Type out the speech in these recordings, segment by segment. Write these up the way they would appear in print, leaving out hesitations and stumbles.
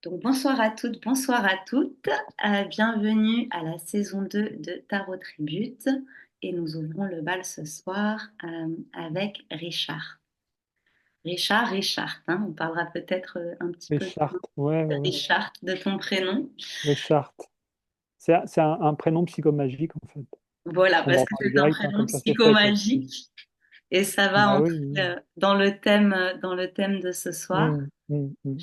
Donc bonsoir à toutes, bonsoir à toutes. Bienvenue à la saison 2 de Tarot Tribute. Et nous ouvrons le bal ce soir avec Richard. Richard, hein, on parlera peut-être un petit Les peu chartes, ouais, de ouais, ouais. Richard, de ton prénom. Les chartes. C'est un prénom psychomagique, en fait. Voilà, On va parce en que parler c'est un direct, hein, prénom comme ça c'est fait, quoi. psychomagique et ça va Bah entrer oui, oui. dans le thème de ce soir. Mm. Je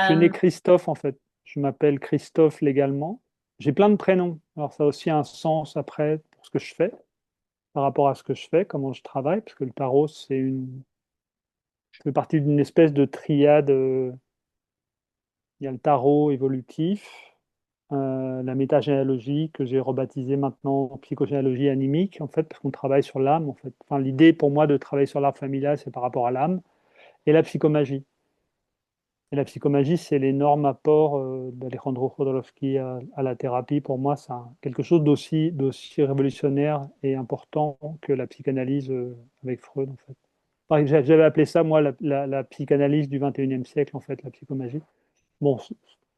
suis né Euh, Christophe, en fait. Je m'appelle Christophe légalement. J'ai plein de prénoms. Alors, ça a aussi un sens après pour ce que je fais, par rapport à ce que je fais, comment je travaille, parce que le tarot, ça fait partie d'une espèce de triade. Il y a le tarot évolutif, la métagénéalogie que j'ai rebaptisée maintenant psychogénéalogie animique, en fait, parce qu'on travaille sur l'âme, en fait. Enfin, l'idée pour moi de travailler sur l'arbre familial, c'est par rapport à l'âme, et la psychomagie. Et la psychomagie, c'est l'énorme apport d'Alejandro Jodorowsky à la thérapie. Pour moi, c'est quelque chose d'aussi révolutionnaire et important que la psychanalyse avec Freud, en fait. Enfin, j'avais appelé ça, moi, la psychanalyse du 21e siècle, en fait, la psychomagie. Bon,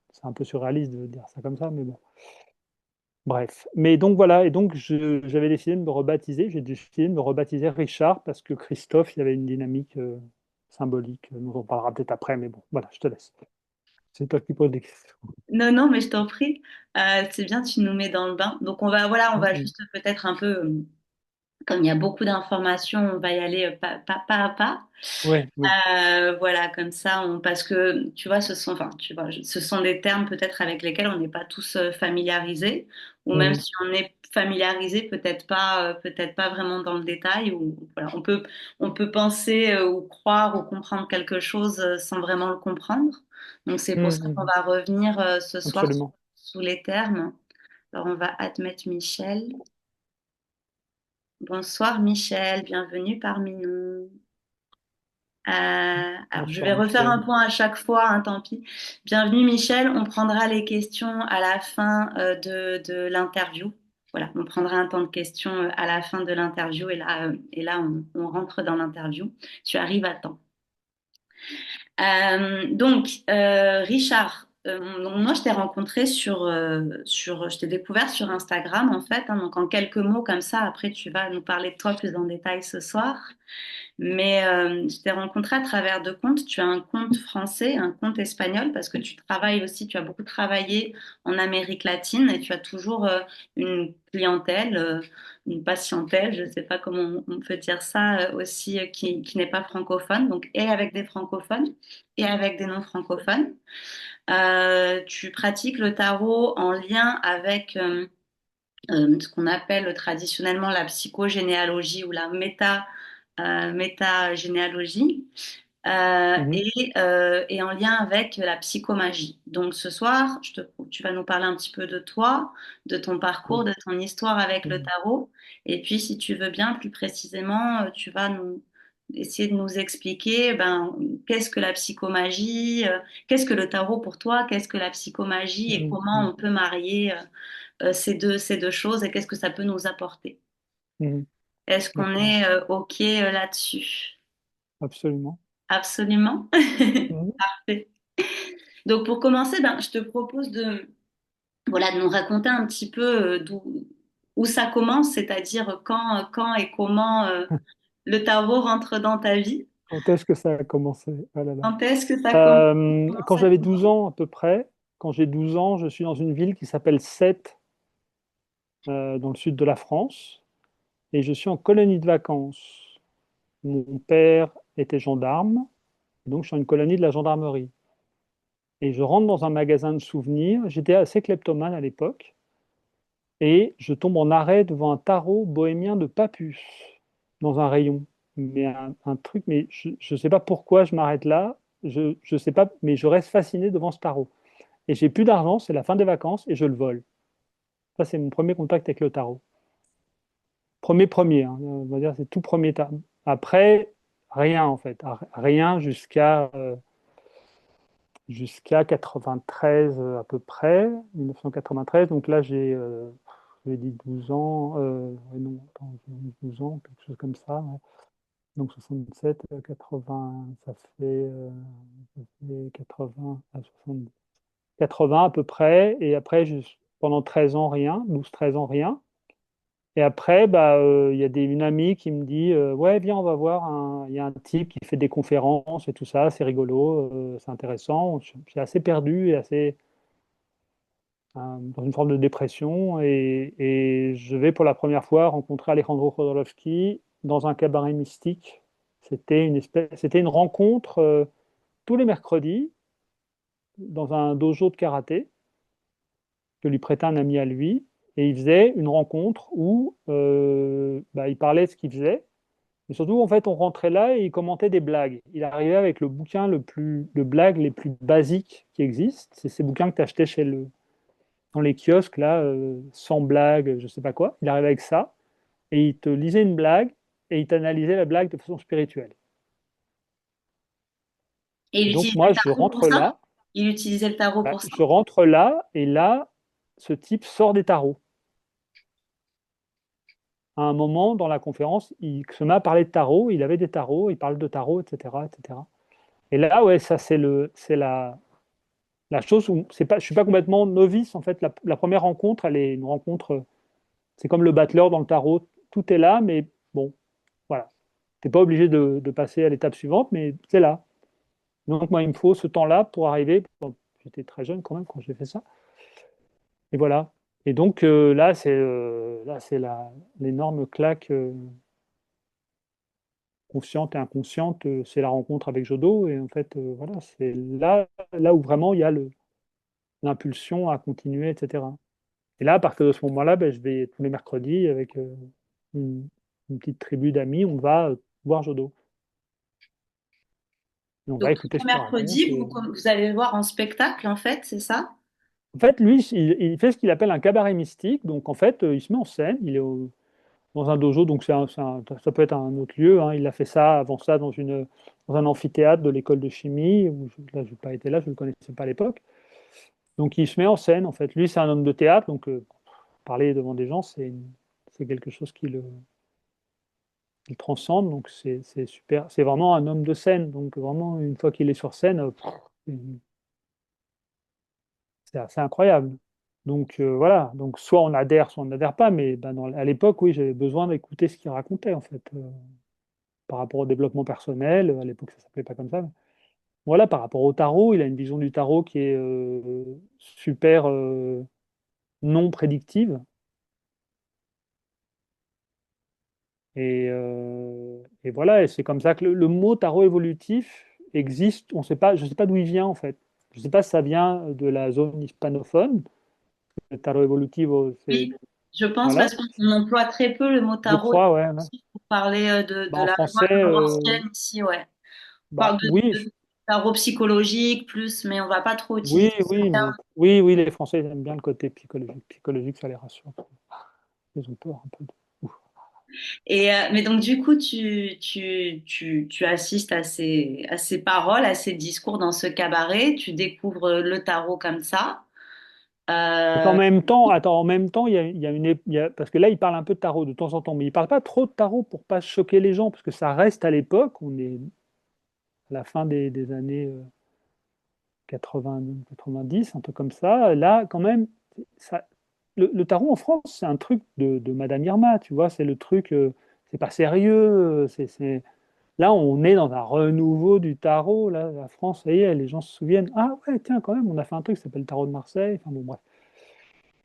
c'est un peu surréaliste de dire ça comme ça, mais bon. Bref. Mais donc voilà, et donc j'avais décidé de me rebaptiser, j'ai décidé de me rebaptiser Richard parce que Christophe, il y avait une dynamique symbolique, dont on parlera peut-être après, mais bon, voilà, je te laisse. C'est toi qui poses des questions. Non, non, mais je t'en prie. C'est bien, tu nous mets dans le bain. Donc on va Mhm. juste peut-être un peu, comme il y a beaucoup d'informations, on va y aller pas à pas. Ouais, ouais. Voilà, comme ça, parce que tu vois, ce sont des termes peut-être avec lesquels on n'est pas tous familiarisés, ou même Mhm. si on est familiarisé, peut-être pas vraiment dans le détail, ou voilà, on peut penser ou croire ou comprendre quelque chose sans vraiment le comprendre. Donc c'est pour ça qu'on Mhm. va revenir ce soir Absolument. sous les termes. Alors on va admettre Michel. Bonsoir Michel, bienvenue parmi nous. Alors, je vais Bonsoir refaire un Michel. point à chaque fois, hein, tant pis. Bienvenue Michel, on prendra les questions à la fin de l'interview. Voilà, on prendra un temps de questions à la fin de l'interview et là on rentre dans l'interview. Tu arrives à temps. Richard, donc moi je t'ai rencontré je t'ai découvert sur Instagram en fait, hein, donc en quelques mots comme ça, après tu vas nous parler de toi plus en détail ce soir. Mais je t'ai rencontré à travers deux comptes. Tu as un compte français, un compte espagnol, parce que tu travailles aussi, tu as beaucoup travaillé en Amérique latine et tu as toujours une clientèle, une patientèle, je ne sais pas comment on peut dire ça, aussi qui n'est pas francophone, donc et avec des francophones et avec des non-francophones. Tu pratiques le tarot en lien avec ce qu'on appelle traditionnellement la psychogénéalogie ou la métagénéalogie Mhm. et en lien avec la psychomagie. Donc ce soir, tu vas nous parler un petit peu de toi, de ton parcours, Ouais. de ton histoire avec le Mhm. tarot. Et puis, si tu veux bien, plus précisément, tu vas nous essayer de nous expliquer ben, qu'est-ce que la psychomagie, qu'est-ce que le tarot pour toi, qu'est-ce que la psychomagie et Mhm. comment on peut marier ces deux choses et qu'est-ce que ça peut nous apporter. Mhm. Est-ce qu'on D'accord. est OK là-dessus? Absolument. Absolument. Mhm. Parfait. Donc pour commencer, ben, je te propose voilà, de nous raconter un petit peu où ça commence, c'est-à-dire quand et comment le tarot rentre dans ta vie. Quand est-ce que ça a commencé? Ah là là. Quand est-ce que ça commence? Quand j'avais 12 ans à peu près, quand j'ai 12 ans, je suis dans une ville qui s'appelle Sète, dans le sud de la France, et je suis en colonie de vacances. Mon père était gendarme, donc je suis en une colonie de la gendarmerie. Et je rentre dans un magasin de souvenirs. J'étais assez kleptomane à l'époque, et je tombe en arrêt devant un tarot bohémien de Papus, dans un rayon. Mais un truc, mais je ne sais pas pourquoi je m'arrête là, je ne sais pas, mais je reste fasciné devant ce tarot. Et j'ai plus d'argent, c'est la fin des vacances, et je le vole. Ça, c'est mon premier contact avec le tarot. Premier, hein, on va dire, c'est tout premier tarot. Après, rien en fait, rien jusqu'à 93 à peu près, 1993. Donc là, j'ai dit 12 ans, ouais, non, attends, j'ai 12 ans, quelque chose comme ça, ouais. Donc 67, 80, ça fait 80 à 70. 80 à peu près, et après, pendant 13 ans, rien, 12 13 ans, rien. Et après, bah, il y a une amie qui me dit ouais, viens, on va voir, il y a un type qui fait des conférences et tout ça, c'est rigolo, c'est intéressant. Je suis assez perdu et assez dans une forme de dépression. Et je vais pour la première fois rencontrer Alejandro Jodorowsky dans un cabaret mystique. C'était une rencontre tous les mercredis dans un dojo de karaté que lui prêtait un ami à lui. Et il faisait une rencontre où bah, il parlait de ce qu'il faisait. Et surtout, en fait, on rentrait là et il commentait des blagues. Il arrivait avec le bouquin de blagues les plus basiques qui existent. C'est ces bouquins que tu achetais dans les kiosques, là, sans blague, je sais pas quoi. Il arrivait avec ça et il te lisait une blague et il t'analysait la blague de façon spirituelle. Et il Et donc, utilisait moi, le tarot pour ça? Il utilisait le tarot pour ça? je rentre là et là, ce type sort des tarots. À un moment dans la conférence, il se met à parler de tarot, il avait des tarots, il parle de tarot, etc., etc. Et là, ouais, ça c'est la chose où je suis pas complètement novice en fait. La première rencontre, elle est une rencontre, c'est comme le battleur dans le tarot, tout est là, mais bon, voilà, t'es pas obligé de passer à l'étape suivante, mais c'est là. Donc moi, il me faut ce temps-là pour arriver. Bon, j'étais très jeune quand même quand j'ai fait ça, et voilà. Et donc là, c'est l'énorme claque consciente et inconsciente, c'est la rencontre avec Jodo, et en fait, voilà, c'est là où vraiment il y a l'impulsion à continuer, etc. Et là, à partir de ce moment-là, ben, je vais tous les mercredis avec une, une petite tribu d'amis, on va voir Jodo. Et on va Donc, tous écouter les ce qu'il raconte. mercredis, vous allez le voir en spectacle, en fait, c'est ça? En fait, lui, il fait ce qu'il appelle un cabaret mystique. Donc, en fait, il se met en scène, dans un dojo, donc ça peut être un autre lieu, hein. Il a fait ça, avant ça, dans un amphithéâtre de l'école de chimie, là, je n'ai pas été là, je ne le connaissais pas à l'époque. Donc, il se met en scène, en fait. Lui, c'est un homme de théâtre, donc parler devant des gens, c'est quelque chose il transcende, donc c'est super. C'est vraiment un homme de scène, donc vraiment, une fois qu'il est sur scène, c'est assez incroyable. Donc voilà, donc soit on n'adhère pas, mais ben, à l'époque, oui, j'avais besoin d'écouter ce qu'il racontait, en fait, par rapport au développement personnel. À l'époque, ça s'appelait pas comme ça. Mais voilà, par rapport au tarot, il a une vision du tarot qui est super non prédictive. Et voilà, et c'est comme ça que le mot tarot évolutif existe. On sait pas, je ne sais pas d'où il vient en fait. Je ne sais pas si ça vient de la zone hispanophone. Le tarot évolutif, c'est Oui, je pense voilà, parce qu'on emploie très peu le mot je tarot crois, ouais, ouais. pour parler Bah, de en la français, voie ancienne ici, ouais. On bah parle oui, de tarot psychologique plus, mais on va pas trop oui, utiliser ce oui, mais terme. oui, oui, les Français ils aiment bien le côté psychologique. Psychologique, ça les rassure. Ils ont peur un peu. Ouf. Mais donc, du coup, tu assistes à ces paroles, à ces discours dans ce cabaret, tu découvres le tarot comme ça. Donc en Euh, même temps, attends, en même temps, parce que là, il parle un peu de tarot de temps en temps, mais il parle pas trop de tarot pour pas choquer les gens, parce que ça reste à l'époque, on est à la fin des années 80, 90, un truc comme ça. Là, quand même, ça, le tarot en France, c'est un truc de Madame Irma, tu vois, c'est le truc, c'est pas sérieux, là, on est dans un renouveau du tarot, là, la France, ça y est, les gens se souviennent, ah ouais, tiens, quand même, on a fait un truc qui s'appelle le tarot de Marseille, enfin bon, bref.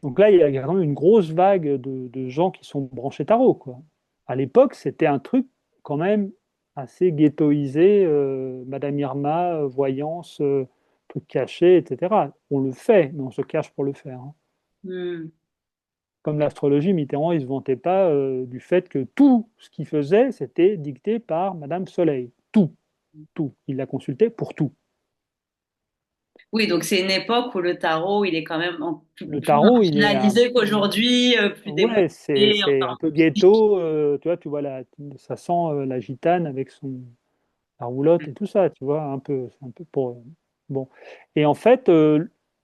Donc là, il y a vraiment une grosse vague de gens qui sont branchés tarot, quoi. À l'époque, c'était un truc quand même assez ghettoisé, Madame Irma, voyance, truc caché, etc. On le fait, mais on se cache pour le faire, hein. hmm. Comme l'astrologie, Mitterrand, il ne se vantait pas du fait que tout ce qu'il faisait, c'était dicté par Madame Soleil. Tout, tout. Il la consultait pour tout. Oui, donc c'est une époque où le tarot, il est quand même Le plus tarot, il est un, marginalisé qu'aujourd'hui, plus ouais, démonté, c'est enfin, un peu ghetto, tu vois ça sent la gitane avec la roulotte et tout ça, tu vois, un peu, c'est un peu pour, bon. Et en fait,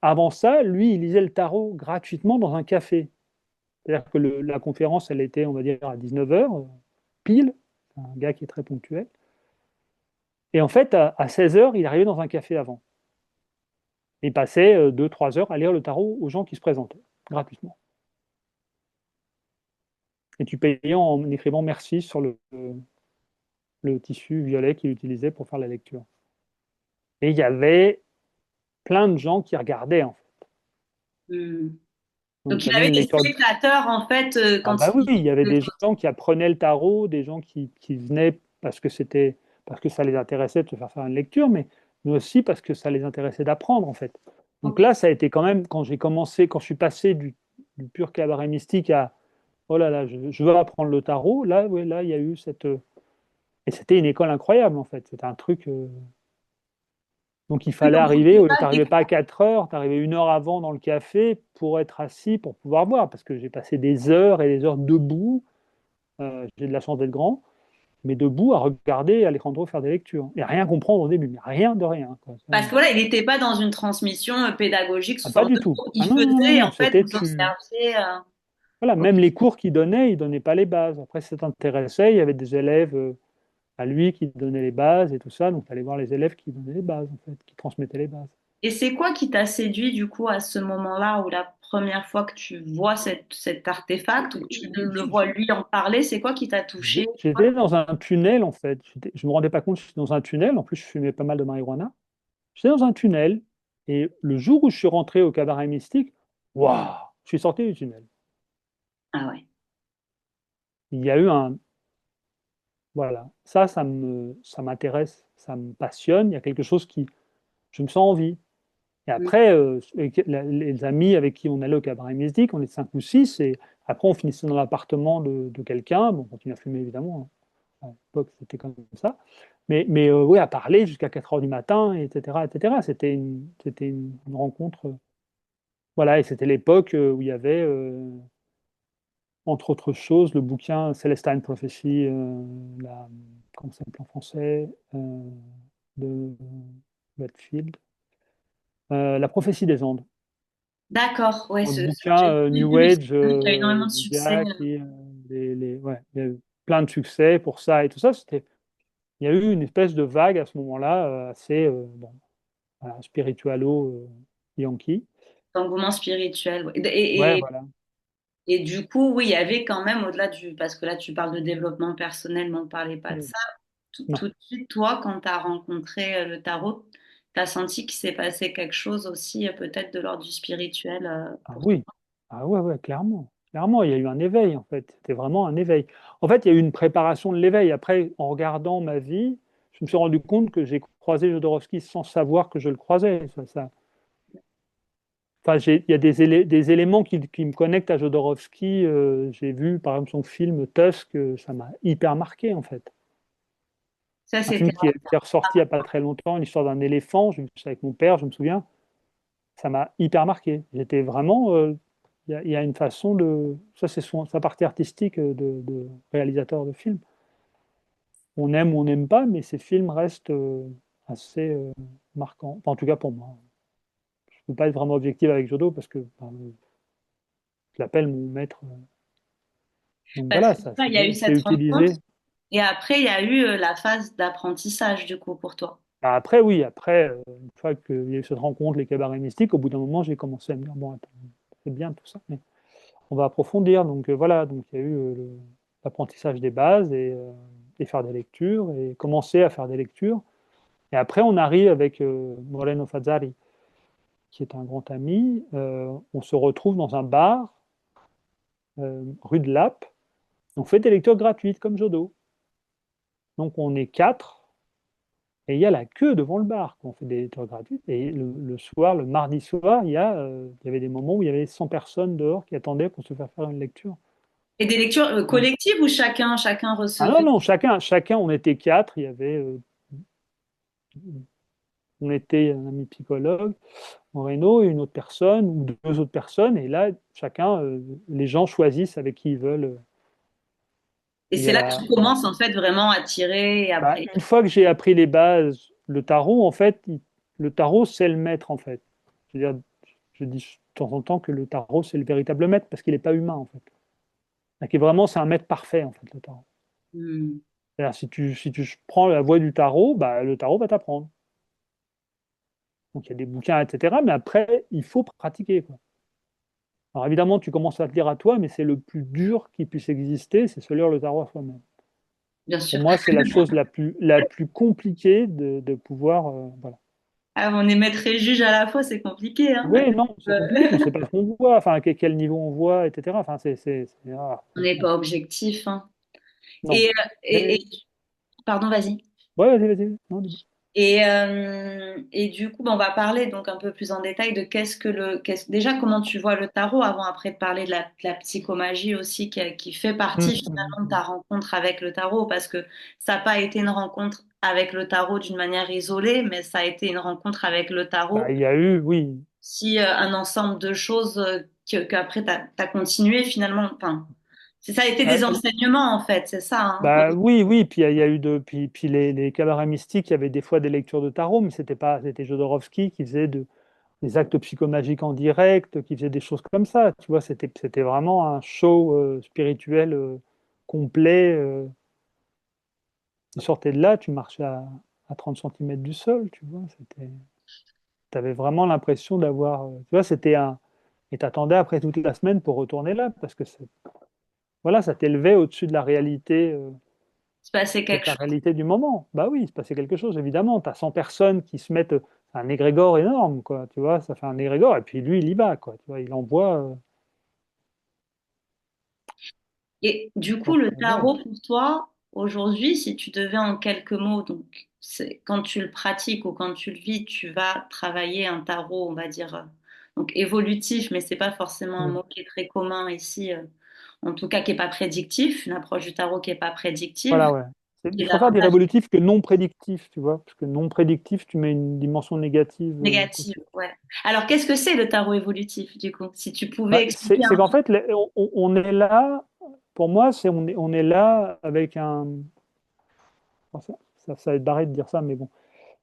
avant ça, lui, il lisait le tarot gratuitement dans un café. C'est-à-dire que la conférence, elle était, on va dire, à 19 heures pile. un gars qui est très ponctuel. Et en fait, à 16 heures, il arrivait dans un café avant. Il passait 2, 3 heures à lire le tarot aux gens qui se présentaient, gratuitement. Et tu payais en écrivant merci sur le tissu violet qu'il utilisait pour faire la lecture. Et il y avait plein de gens qui regardaient, en fait. Hmm. Donc, Donc, tu il avais avait une des lecture. spectateurs, en fait, Ah quand bah oui, il... il y avait des gens qui apprenaient le tarot, des gens qui venaient parce que ça les intéressait de se faire une lecture, mais aussi parce que ça les intéressait d'apprendre, en fait. Donc Ok. là, ça a été quand même, quand j'ai commencé, quand je suis passé du pur cabaret mystique à oh là là, je veux apprendre le tarot, là, ouais, là, il y a eu cette. Et c'était une école incroyable, en fait. C'était un truc. Donc il Oui, fallait donc, arriver, c'est au lieu, pas t'arrivais des- pas à 4 heures, t'arrivais 1 heure avant dans le café pour être assis, pour pouvoir voir, parce que j'ai passé des heures et des heures debout. J'ai de la chance d'être grand, mais debout à regarder Alejandro faire des lectures et à rien comprendre au début, mais rien de rien, quoi. Parce que voilà, il n'était pas dans une transmission pédagogique sous Ah, pas forme du de tout. cours. Ah Il non, non, non, faisait, non, en fait, c'était vous tu. observiez. Voilà, Ok. même les cours qu'il donnait pas les bases. Après, si ça t'intéressait, il y avait des élèves à lui qui donnaient les bases et tout ça, donc tu allais voir les élèves qui donnaient les bases, en fait, qui transmettaient les bases. Et c'est quoi qui t'a séduit, du coup, à ce moment-là, où la première fois que tu vois cet artefact, ou que tu le vois lui en parler, c'est quoi qui t'a touché? J'étais dans un tunnel, en fait. Je me rendais pas compte que j'étais dans un tunnel. En plus, je fumais pas mal de marijuana. J'étais dans un tunnel. Et le jour où je suis rentré au cabaret mystique, waouh, je suis sorti du tunnel. Ah ouais. Il y a eu un. Voilà. Ça m'intéresse, ça me passionne. Il y a quelque chose qui. Je me sens en vie. Et Mm. après, avec les amis avec qui on allait au cabaret mystique, on est 5 ou 6. Et après, on finissait dans l'appartement de quelqu'un. Bon, on continue à fumer, évidemment, hein. À l'époque, c'était comme ça. Mais oui, à parler jusqu'à 4 heures du matin, etc., etc. C'était une rencontre. Voilà, et c'était l'époque où il y avait, entre autres choses, le bouquin Celestine Prophecy, comment ça s'appelle en français, de Redfield, La prophétie des Andes. D'accord, ouais, Un j'ai bouquin vu New celui-ci, Age qui a énormément de du succès. gars qui, ouais, il y a eu plein de succès pour ça et tout ça. Il y a eu une espèce de vague à ce moment-là, assez bon, voilà, spiritualo-yankee. D'engouement spirituel. Ouais. Ouais, voilà. Et du coup, oui, il y avait quand même, au-delà du... Parce que là, tu parles de développement personnel, mais on ne parlait pas de Mm. ça. Non. Tout de suite, toi, quand tu as rencontré le tarot, tu as senti qu'il s'est passé quelque chose aussi, peut-être de l'ordre du spirituel Ah pour toi. oui, ah ouais, ouais, clairement. Clairement, il y a eu un éveil, en fait. C'était vraiment un éveil. En fait, il y a eu une préparation de l'éveil. Après, en regardant ma vie, je me suis rendu compte que j'ai croisé Jodorowsky sans savoir que je le croisais. Enfin, il y a des éléments qui me connectent à Jodorowsky. J'ai vu, par exemple, son film Tusk, ça m'a hyper marqué, en fait. Ça, Un film c'était... qui est ressorti il n'y a pas très longtemps, l'histoire d'un éléphant. J'ai vu ça avec mon père, je me souviens. Ça m'a hyper marqué. J'étais vraiment. Il y a une façon de. Ça, c'est sa partie artistique de réalisateur de films. On aime ou on n'aime pas, mais ces films restent assez marquants. Enfin, en tout cas pour moi. Je ne peux pas être vraiment objectif avec Jodo parce que je l'appelle mon maître. Donc Parce voilà, que ça, il y a eu je l'ai cette rencontre. utilisé. Et après, il y a eu la phase d'apprentissage, du coup, pour toi. Bah, après, oui, après, une fois qu'il y a eu cette rencontre, les cabarets mystiques, au bout d'un moment, j'ai commencé à me dire, bon, attends, c'est bien tout ça, mais on va approfondir. Donc voilà, donc il y a eu l'apprentissage des bases et faire des lectures et commencer à faire des lectures. Et après, on arrive avec Moreno Fazzari, qui est un grand ami. On se retrouve dans un bar, rue de Lappe. On fait des lectures gratuites comme Jodo. Donc on est 4 et il y a la queue devant le bar quand on fait des lectures gratuites. Et le soir, le mardi soir, il y avait des moments où il y avait 100 personnes dehors qui attendaient pour se faire faire une lecture. Et des lectures Donc, collectives où chacun ah non, recevait. non, chacun, on était 4. On était un ami psychologue, Moreno, et une autre personne, ou 2 autres personnes, et là, chacun, les gens choisissent avec qui ils veulent. Et Il y c'est a là que tu commences, en fait, vraiment à tirer. Et bah, après, une fois que j'ai appris les bases, le tarot, en fait, le tarot, c'est le maître, en fait. Je veux dire, je dis de temps en temps que le tarot, c'est le véritable maître, parce qu'il n'est pas humain, en fait. Donc, vraiment, c'est un maître parfait, en fait, le tarot. hmm. C'est-à-dire, si tu prends la voie du tarot, bah, le tarot va t'apprendre. Donc il y a des bouquins, etc. Mais après, il faut pratiquer, quoi. Alors évidemment, tu commences à te lire à toi, mais c'est le plus dur qui puisse exister, c'est se lire le tarot à soi-même. Bien Pour sûr. moi, c'est la chose la plus compliquée de pouvoir. Voilà. Ah, on est maître et juge à la fois, c'est compliqué, hein. Oui, non, c'est Euh, compliqué, puis on ne sait pas ce qu'on voit, enfin, quel niveau on voit, etc. Enfin, on n'est pas objectif, hein. non. Et, et, Mais, et- pardon, vas-y. ouais, vas-y. Non, dis-moi. Et du coup, ben, on va parler donc un peu plus en détail de déjà comment tu vois le tarot avant après de parler de la psychomagie aussi qui fait partie finalement de ta Mhm. rencontre avec le tarot parce que ça n'a pas été une rencontre avec le tarot d'une manière isolée, mais ça a été une rencontre avec le Bah, tarot, il y a eu, oui. si un ensemble de choses qu'après tu as continué finalement. Enfin, ça a été Bah, des enseignements en fait, c'est ça, hein. oui, puis il y a eu puis les cabarets mystiques, il y avait des fois des lectures de tarot, mais c'était Jodorowsky qui faisait des actes psychomagiques en direct, qui faisait des choses comme ça. Tu vois, c'était vraiment un show spirituel complet. Tu sortais de là, tu marchais à 30 centimètres du sol, tu vois. Tu avais vraiment l'impression d'avoir. Tu vois, c'était un. Et t'attendais après toute la semaine pour retourner là, parce que voilà, ça t'élevait au-dessus de la réalité. Il se passait Peut-être quelque la chose. réalité du moment. Bah oui, il se passait quelque chose, évidemment. Tu as 100 personnes qui se mettent un égrégore énorme, quoi. Tu vois, ça fait un égrégore, et puis lui, il y va, quoi. Tu vois, il envoie. Et du coup, Donc, le voilà. tarot pour toi, aujourd'hui, si tu devais en quelques mots, donc quand tu le pratiques ou quand tu le vis, tu vas travailler un tarot, on va dire, donc évolutif, mais c'est pas forcément un Mm. mot qui est très commun ici, en tout cas qui est pas prédictif, une approche du tarot qui est pas prédictive, Voilà, ouais. qui est Je préfère dire davantage évolutif que non prédictif, tu vois, parce que non prédictif, tu mets une dimension négative à négative, côté. ouais. Alors, qu'est-ce que c'est le tarot évolutif, du coup, si tu pouvais Bah, expliquer c'est un qu'en peu? fait, on est là, pour moi, on est là avec un. Bon, ça va être barré de dire ça, mais bon,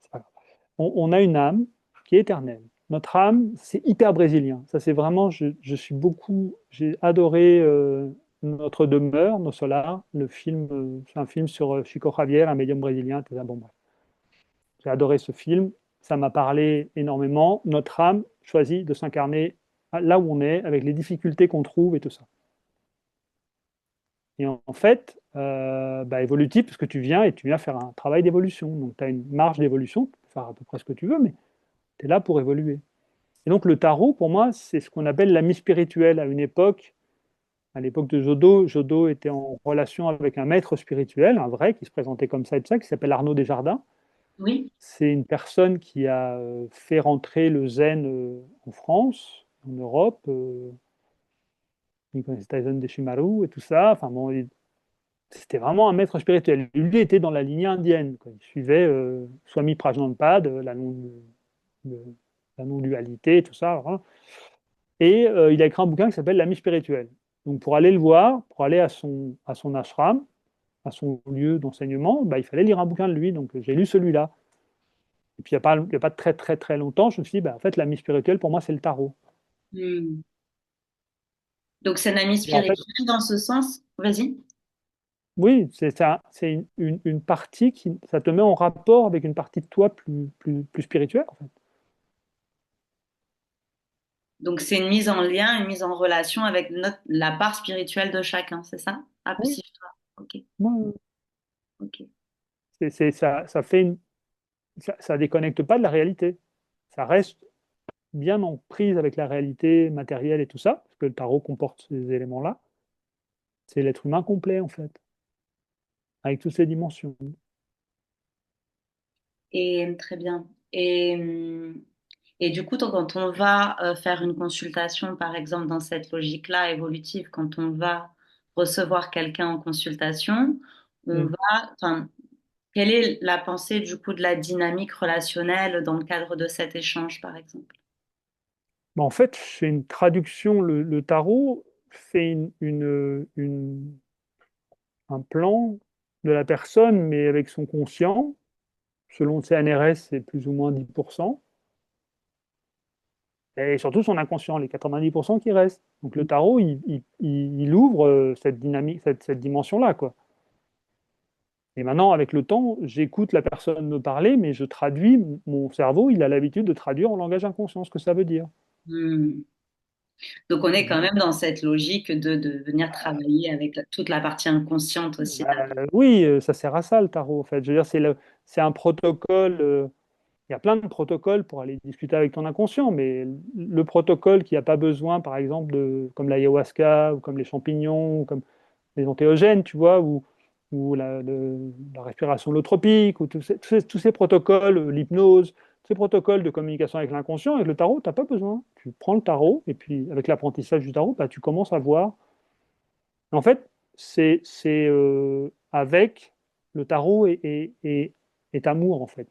c'est pas grave. On a une âme qui est éternelle. Notre âme, c'est hyper brésilien. Ça, c'est vraiment, j'ai adoré Notre demeure, Nos Solar, le film, c'est un film sur Chico Xavier, un médium brésilien. Bon, bref. J'ai adoré ce film, ça m'a parlé énormément. Notre âme choisit de s'incarner là où on est, avec les difficultés qu'on trouve et tout ça. Et en fait, bah, évolutif, parce que tu viens faire un travail d'évolution. Donc, tu as une marge d'évolution, tu peux faire à peu près ce que tu veux, mais tu es là pour évoluer. Et donc le tarot, pour moi, c'est ce qu'on appelle l'ami spirituel. À l'époque de Jodo, Jodo était en relation avec un maître spirituel, un vrai, qui se présentait comme ça et tout ça, qui s'appelle Arnaud Desjardins. Oui, C'est une personne qui a fait rentrer le zen en France, en Europe. Il connaissait Tyson Deshimaru et tout ça. Enfin bon, c'était vraiment un maître spirituel. Lui était dans la lignée indienne, quoi. Il suivait Swami Prajnanpad, de- la non-dualité, tout ça. Voilà. Et il a écrit un bouquin qui s'appelle L'ami spirituel. Donc pour aller le voir, pour aller à son ashram, à son lieu d'enseignement, bah, il fallait lire un bouquin de lui. Donc j'ai lu celui-là. Et puis il y a pas très très très longtemps, je me suis dit, bah, en fait, l'ami spirituel, pour moi, c'est le tarot. hmm. Donc c'est un ami Et en fait, spirituel dans ce sens. Vas-y. oui, c'est ça, c'est une partie ça te met en rapport avec une partie de toi plus spirituelle, en fait. Donc, c'est une mise en lien, une mise en relation avec la part spirituelle de chacun, c'est ça? Ah, Oui, si, toi. Ok, oui, ok. ça fait ça déconnecte pas de la réalité. Ça reste bien en prise avec la réalité matérielle et tout ça, parce que le tarot comporte ces éléments-là. C'est l'être humain complet, en fait, avec toutes ses dimensions. Et très bien. Et du coup, quand on va faire une consultation, par exemple, dans cette logique-là évolutive, quand on va recevoir quelqu'un en consultation, on Mm. va, enfin, quelle est la pensée du coup de la dynamique relationnelle dans le cadre de cet échange, par exemple? En fait, c'est une traduction. Le tarot fait un plan de la personne, mais avec son conscient. Selon le CNRS, c'est plus ou moins 10%. Et surtout son inconscient, les 90% qui restent. Donc le tarot, il ouvre cette dynamique, cette dimension-là, quoi. Et maintenant, avec le temps, j'écoute la personne me parler, mais je traduis, mon cerveau, il a l'habitude de traduire en langage inconscient ce que ça veut dire. Hmm. Donc on est quand Mhm. même dans cette logique de venir travailler avec toute la partie inconsciente aussi. Bah, oui, ça sert à ça le tarot, en fait. Je veux dire, c'est un protocole. Il y a plein de protocoles pour aller discuter avec ton inconscient, mais le protocole qui n'a pas besoin, par exemple, comme l'ayahuasca, ou comme les champignons, ou comme les entéogènes, tu vois, ou la respiration holotropique, ou tous ces protocoles, l'hypnose, tous ces protocoles de communication avec l'inconscient, avec le tarot, tu n'as pas besoin. Tu prends le tarot, et puis avec l'apprentissage du tarot, bah, tu commences à voir. En fait, avec le tarot et amour, en fait.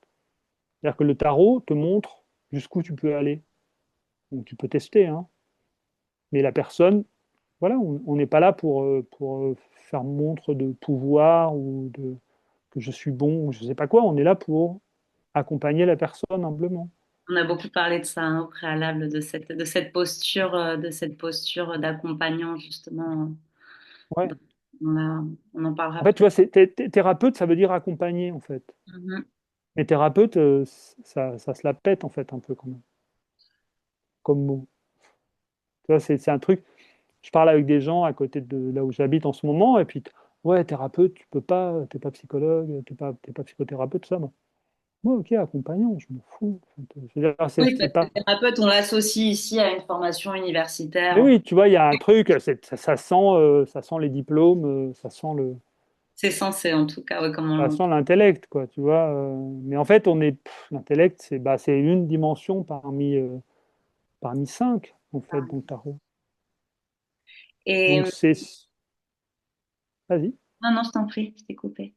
C'est-à-dire que le tarot te montre jusqu'où tu peux aller. Donc tu peux tester, hein. Mais la personne, voilà, on n'est pas là pour faire montre de pouvoir que je suis bon ou je ne sais pas quoi. On est là pour accompagner la personne humblement. On a beaucoup parlé de ça hein, au préalable, de cette posture d'accompagnant justement. Ouais. Donc, on en parlera En fait, tu plus. vois, thérapeute, ça veut dire accompagner, en fait. Mhm. Mais thérapeute, ça se la pète, en fait, un peu quand même, comme mot. Tu vois, c'est un truc. Je parle avec des gens à côté de là où j'habite en ce moment, et puis, ouais, thérapeute, tu peux pas, t'es pas psychologue, t'es pas psychothérapeute, tout ça. Moi, ok, accompagnant, je m'en fous. En fait. Je veux dire, Oui, c'est parce que pas. thérapeute, on l'associe ici à une formation Mais universitaire. oui, tu vois, il y a un truc, ça sent les diplômes, C'est censé en tout cas, ouais, comme on ça l'entend. sent l'intellect, quoi, tu vois. Mais en fait, l'intellect, c'est une dimension parmi cinq, en fait, dans le tarot. Et Donc, vas-y. non, non, je t'en prie, je t'ai coupé.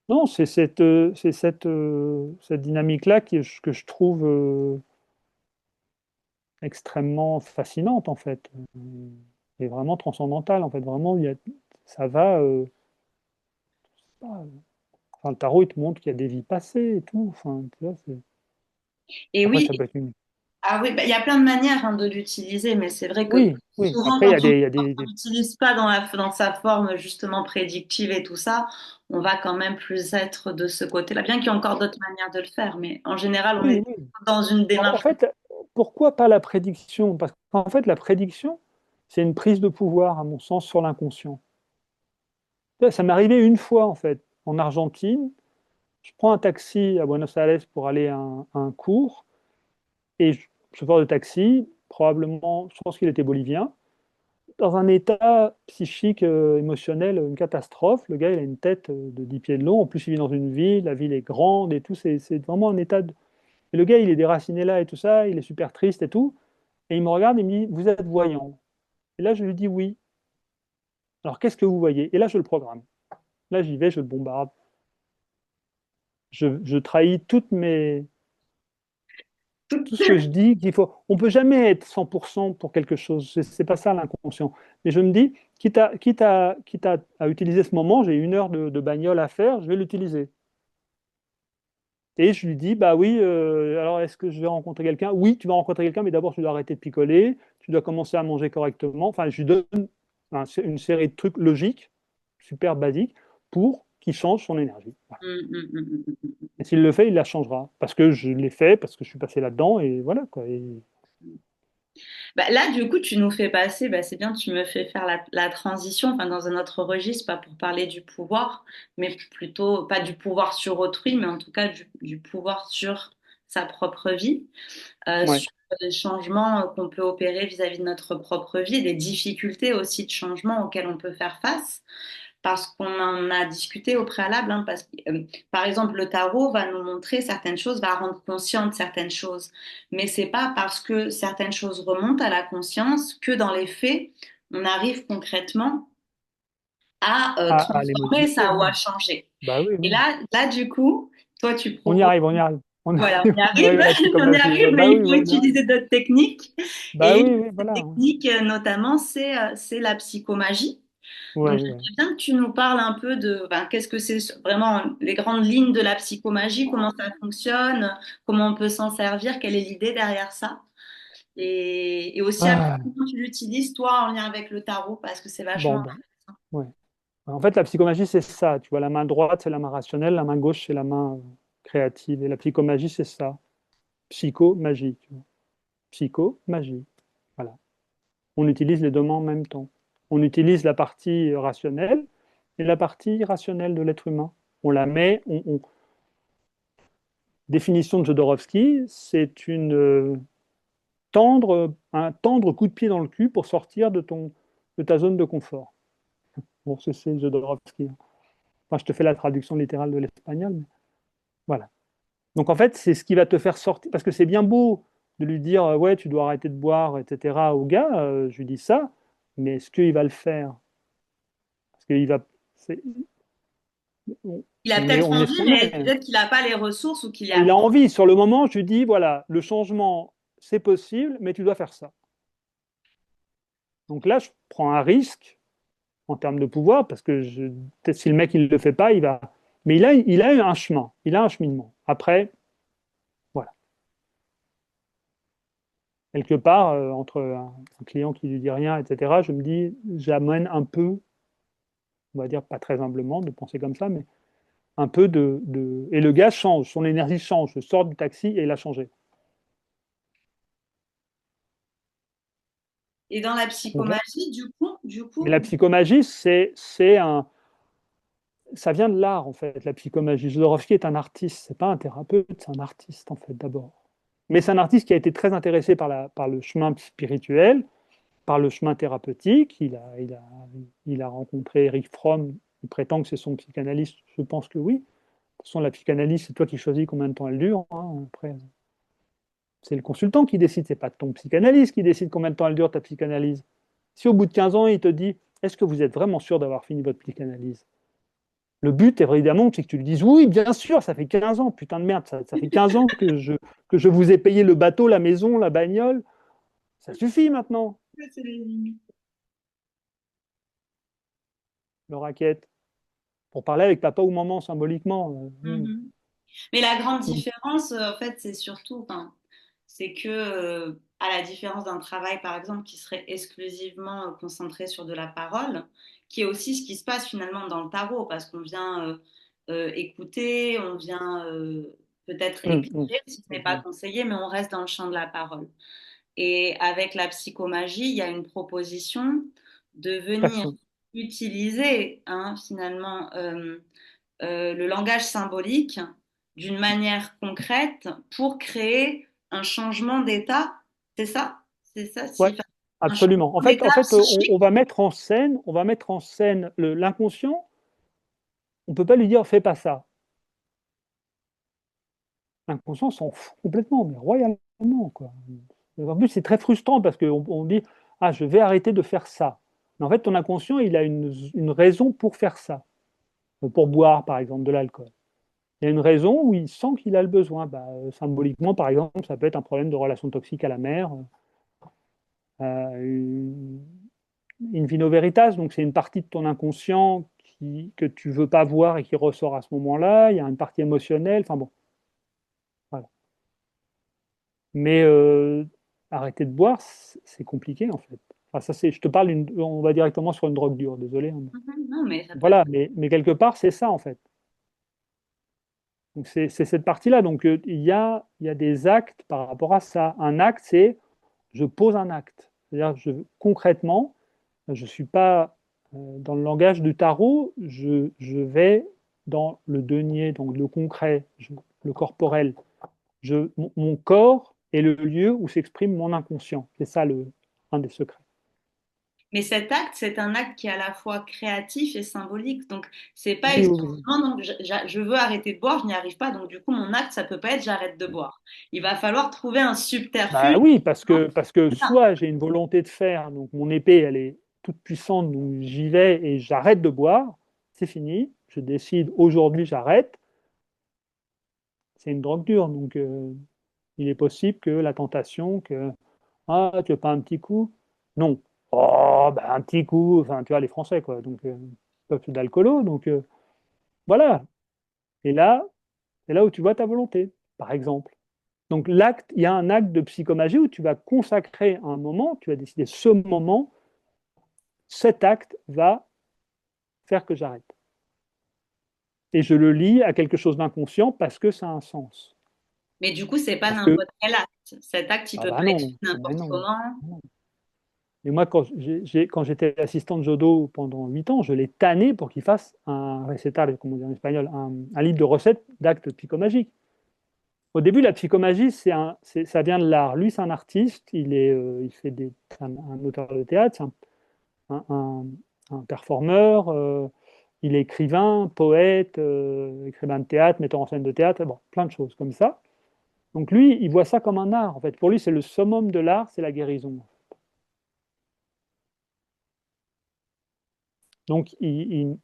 Non, cette dynamique-là que je trouve extrêmement fascinante, en fait, et vraiment transcendantale, en fait. Vraiment, ça va. Enfin, le tarot, il te montre qu'il y a des vies passées et tout. Enfin, tu vois, Et après, oui, ça peut être une. ah oui, bah, il y a plein de manières hein, de l'utiliser, mais c'est vrai que Oui, oui. souvent Après, quand il y a on l'utilise pas dans sa forme justement prédictive et tout ça, on va quand même plus être de ce côté-là, bien qu'il y ait encore d'autres manières de le faire, mais en général, on oui, est oui. dans une En démarche. fait, pourquoi pas la prédiction? Parce qu'en fait, la prédiction, c'est une prise de pouvoir, à mon sens, sur l'inconscient. Ça m'est arrivé une fois, en fait, en Argentine. Je prends un taxi à Buenos Aires pour aller à un cours, et chauffeur de taxi, probablement, je pense qu'il était bolivien, dans un état psychique, émotionnel, une catastrophe. Le gars, il a une tête de 10 pieds de long. En plus, il vit dans une ville, la ville est grande et tout. C'est vraiment un état de. Et le gars, il est déraciné là et tout ça. Il est super triste et tout. Et il me regarde et me dit, vous êtes voyant. Et là, je lui dis oui. Alors, qu'est-ce que vous voyez? Et là, je le programme. Là, j'y vais, je le bombarde. Je trahis tout ce que je dis qu'il faut. On peut jamais être 100% pour quelque chose. C'est pas ça l'inconscient. Mais je me dis, quitte à utiliser ce moment, j'ai une heure de bagnole à faire, je vais l'utiliser. Et je lui dis, bah oui, alors est-ce que je vais rencontrer quelqu'un? Oui, tu vas rencontrer quelqu'un, mais d'abord tu dois arrêter de picoler, tu dois commencer à manger correctement. Enfin, je lui donne une série de trucs logiques, super basiques, pour qu'il change son énergie. Voilà. Mm. Et s'il le fait, il la changera. Parce que je l'ai fait, parce que je suis passé là-dedans, et voilà, quoi. Bah, là, du coup, tu nous fais passer, bah, c'est bien, tu me fais faire la transition, enfin, dans un autre registre, pas pour parler du pouvoir, mais plutôt, pas du pouvoir sur autrui, mais en tout cas du pouvoir sur sa propre vie, Ouais. sur les changements qu'on peut opérer vis-à-vis de notre propre vie, des difficultés aussi de changement auxquelles on peut faire face parce qu'on en a discuté au préalable, hein, parce que, par exemple, le tarot va nous montrer certaines choses, va rendre consciente certaines choses, mais c'est pas parce que certaines choses remontent à la conscience que dans les faits, on arrive concrètement à À les transformer modifier, ça ou oui. à changer. Bah oui, Et oui. là, du coup, toi, tu On y proposes, arrive, on y arrive. On voilà, arrive, on y on arrive, arrive à là-dessus comme on y là-dessus. arrive, Ouais, mais bah il oui, faut ouais, non. utiliser d'autres techniques. Bah Et une oui, de oui, ces voilà. techniques, notamment, c'est la psychomagie. Donc, Ouais, ouais. j'aimerais bien que tu nous parles un peu de ben, qu'est-ce que c'est vraiment les grandes lignes de la psychomagie, comment ça fonctionne, comment on peut s'en servir, quelle est l'idée derrière ça. Et aussi après, Ah, comment tu l'utilises, toi, en lien avec le tarot, parce que c'est vachement bon, ben, ouais. En fait, la psychomagie, c'est ça. Tu vois, la main droite, c'est la main rationnelle, la main gauche, c'est la main créative. Et la psychomagie, c'est ça. Psychomagie. Tu vois. Psychomagie. Voilà. On utilise les deux mains en même temps. On utilise la partie rationnelle et la partie irrationnelle de l'être humain. On la met. Définition de Jodorowsky, c'est un tendre coup de pied dans le cul pour sortir de ta zone de confort. Bon, c'est Jodorowsky. Enfin, je te fais la traduction littérale de l'espagnol, mais voilà. Donc en fait, c'est ce qui va te faire sortir, parce que c'est bien beau de lui dire ouais, tu dois arrêter de boire, etc. au gars, je lui dis ça, mais est-ce qu'il va le faire? Parce qu'il va. c'est- On, Il a on est, peut-être on est ce envie, qu'on mais est. peut-être qu'il n'a pas les ressources ou qu'il y a Il a moins. envie. Sur le moment, je lui dis voilà, le changement, c'est possible, mais tu dois faire ça. Donc là, je prends un risque en termes de pouvoir, parce que peut-être si le mec il ne le fait pas, il va. Mais il a eu un chemin, il a un cheminement. Après, voilà. Quelque part, entre un client qui lui dit rien, etc., je me dis, j'amène un peu, on va dire pas très humblement de penser comme ça, mais un peu Et le gars change, son énergie change. Je sors du taxi et il a changé. Et dans la Donc là, psychomagie, du mais coup, la psychomagie, ça vient de l'art, en fait, la psychomagie. Jodorowsky est un artiste, c'est pas un thérapeute, c'est un artiste, en fait, d'abord. Mais c'est un artiste qui a été très intéressé par le chemin spirituel, par le chemin thérapeutique. Il a rencontré Eric Fromm, il prétend que c'est son psychanalyste, je pense que oui. De toute façon, la psychanalyse, c'est toi qui choisis combien de temps elle dure, hein. Après, c'est le consultant qui décide, c'est pas ton psychanalyste qui décide combien de temps elle dure ta psychanalyse. Si au bout de 15 ans, il te dit, est-ce que vous êtes vraiment sûr d'avoir fini votre psychanalyse? Le but, évidemment, c'est que tu lui dises oui, bien sûr, ça fait 15 ans, putain de merde, ça fait 15 ans que je vous ai payé le bateau, la maison, la bagnole, ça suffit maintenant, c'est les- le racket, pour parler avec papa ou maman symboliquement. Mhm. Mais la grande Donc, différence, en fait, c'est surtout, enfin, c'est que, à la différence d'un travail, par exemple, qui serait exclusivement concentré sur de la parole, qui est aussi ce qui se passe finalement dans le tarot, parce qu'on vient écouter, on vient peut-être éclairer, si ce n'est pas conseiller, mais on reste dans le champ de la parole. Et avec la psychomagie, il y a une proposition de venir façon. utiliser finalement le langage symbolique d'une manière concrète pour créer un changement d'état. C'est ça? C'est ça, Ouais, si, enfin, un absolument. changement d'état En fait on psychique. va mettre en scène l'inconscient. On ne peut pas lui dire fais pas ça. L'inconscient s'en fout complètement, mais royalement, quoi. En plus, c'est très frustrant parce qu'on dit ah, je vais arrêter de faire ça. Mais en fait, ton inconscient, il a une raison pour faire ça. Pour boire, par exemple, de l'alcool. Il y a une raison où il sent qu'il a le besoin. Bah, symboliquement, par exemple, ça peut être un problème de relation toxique à la mère, une in vino veritas, donc c'est une partie de ton inconscient que tu ne veux pas voir et qui ressort à ce moment-là. Il y a une partie émotionnelle, enfin bon, voilà. Mais arrêter de boire, c'est compliqué en fait. Enfin, ça, je te parle, on va directement sur une drogue dure, désolé, hein. Non, mais ça peut être. Voilà, mais quelque part, c'est ça en fait. Donc c'est cette partie-là. Donc il y a des actes par rapport à ça. Un acte, c'est je pose un acte. C'est-à-dire, concrètement, je ne suis pas dans le langage du tarot, je vais dans le denier, donc le concret, le corporel. Mon corps est le lieu où s'exprime mon inconscient. C'est ça un des secrets. Mais cet acte, c'est un acte qui est à la fois créatif et symbolique. Donc, c'est pas Oui, oui, oui. exclusivement, donc, je veux arrêter de boire, je n'y arrive pas. Donc, du coup, mon acte, ça peut pas être j'arrête de boire. Il va falloir trouver un subterfuge. Bah oui, parce que soit j'ai une volonté de faire, donc mon épée, elle est toute puissante, donc j'y vais et j'arrête de boire, c'est fini, je décide aujourd'hui j'arrête, c'est une drogue dure, donc il est possible que la tentation, que ah, tu veux pas un petit coup? Non. Oh, bah, un petit coup, enfin, tu vois, les Français, quoi, donc peuple d'alcoolo, donc voilà. Et là, c'est là où tu vois ta volonté, par exemple. Donc l'acte, il y a un acte de psychomagie où tu vas consacrer un moment, tu vas décider ce moment, cet acte va faire que j'arrête. Et je le lie à quelque chose d'inconscient parce que ça a un sens. Mais du coup, c'est pas Parce que, n'importe quel acte. Cet acte, il ah peut bah pas être fait non, mais n'importe non, comment. non. Et moi, quand j'étais assistant de judo pendant 8 ans, je l'ai tanné pour qu'il fasse un recital, comme on dit en espagnol, un livre de recettes d'actes psychomagiques. Au début, la psychomagie, ça vient de l'art. Lui, c'est un artiste, il fait un auteur de théâtre, c'est un, un- un performeur, il est écrivain, poète, écrivain de théâtre, metteur en scène de théâtre, bon, plein de choses comme ça. Donc lui, il voit ça comme un art. En fait, pour lui, c'est le summum de l'art, c'est la guérison. Donc il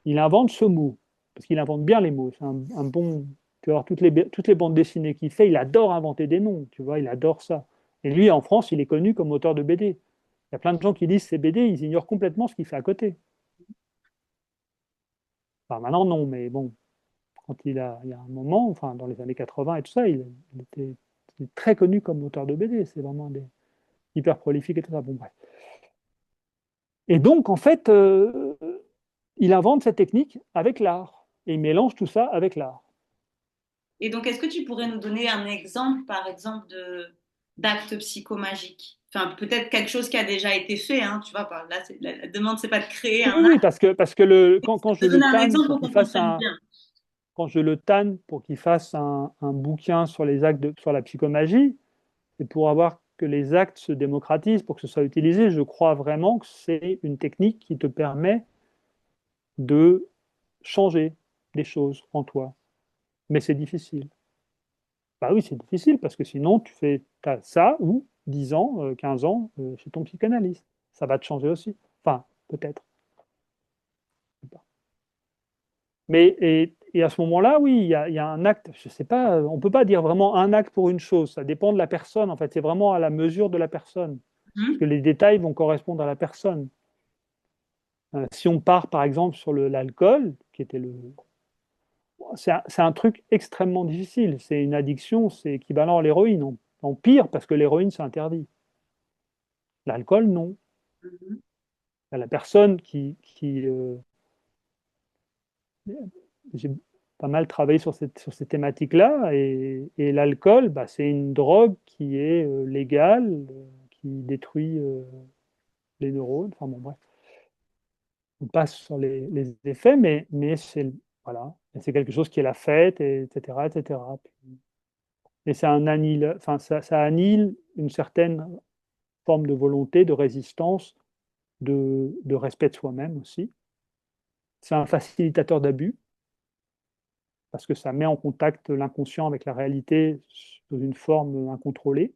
invente ce mot, parce qu'il invente bien les mots. C'est un bon. Tu vois, toutes les bandes dessinées qu'il fait, il adore inventer des noms, tu vois, il adore ça. Et lui, en France, il est connu comme auteur de BD. Il y a plein de gens qui lisent ses BD, ils ignorent complètement ce qu'il fait à côté. Enfin, maintenant, non, mais bon, il y a un moment, enfin, dans les années 80 et tout ça, il est très connu comme auteur de BD. C'est vraiment hyper prolifique et tout ça. Bon, bref. Et donc, en fait, il invente cette technique avec l'art. Et il mélange tout ça avec l'art. Et donc, est-ce que tu pourrais nous donner un exemple, par exemple, d'acte psychomagique? Enfin, peut-être quelque chose qui a déjà été fait, hein, tu vois. Là, la demande, c'est pas de créer Oui, un oui, acte. parce que quand je De le donner un tanne exemple pour pour qu'il qu'on fasse comprenne bien. quand je le tanne pour qu'il fasse un bouquin sur les actes sur la psychomagie, c'est pour avoir que les actes se démocratisent, pour que ce soit utilisé. Je crois vraiment que c'est une technique qui te permet de changer des choses en toi. Mais c'est difficile. Bah oui, c'est difficile parce que sinon, t'as ça ou 10 ans, 15 ans chez ton psychanalyste. Ça va te changer aussi. Enfin, peut-être. Mais et à ce moment-là, oui, il y a un acte, je ne sais pas, on ne peut pas dire vraiment un acte pour une chose, ça dépend de la personne, en fait, c'est vraiment à la mesure de la personne, parce que Mhm. les détails vont correspondre à la personne. Si on part par exemple sur l'alcool, qui était c'est un truc extrêmement difficile, c'est une addiction, c'est équivalent à l'héroïne, en pire, parce que l'héroïne c'est interdit. L'alcool, non. Mhm. La personne j'ai pas mal travaillé sur ces thématiques-là, et l'alcool, bah, c'est une drogue qui est légale, qui détruit les neurones. Enfin bon, bref, on passe sur les effets, mais voilà, c'est quelque chose qui est la fête, etc., etc. Et enfin, ça annihile une certaine forme de volonté, de résistance, de respect de soi-même aussi. C'est un facilitateur d'abus parce que ça met en contact l'inconscient avec la réalité sous une forme incontrôlée,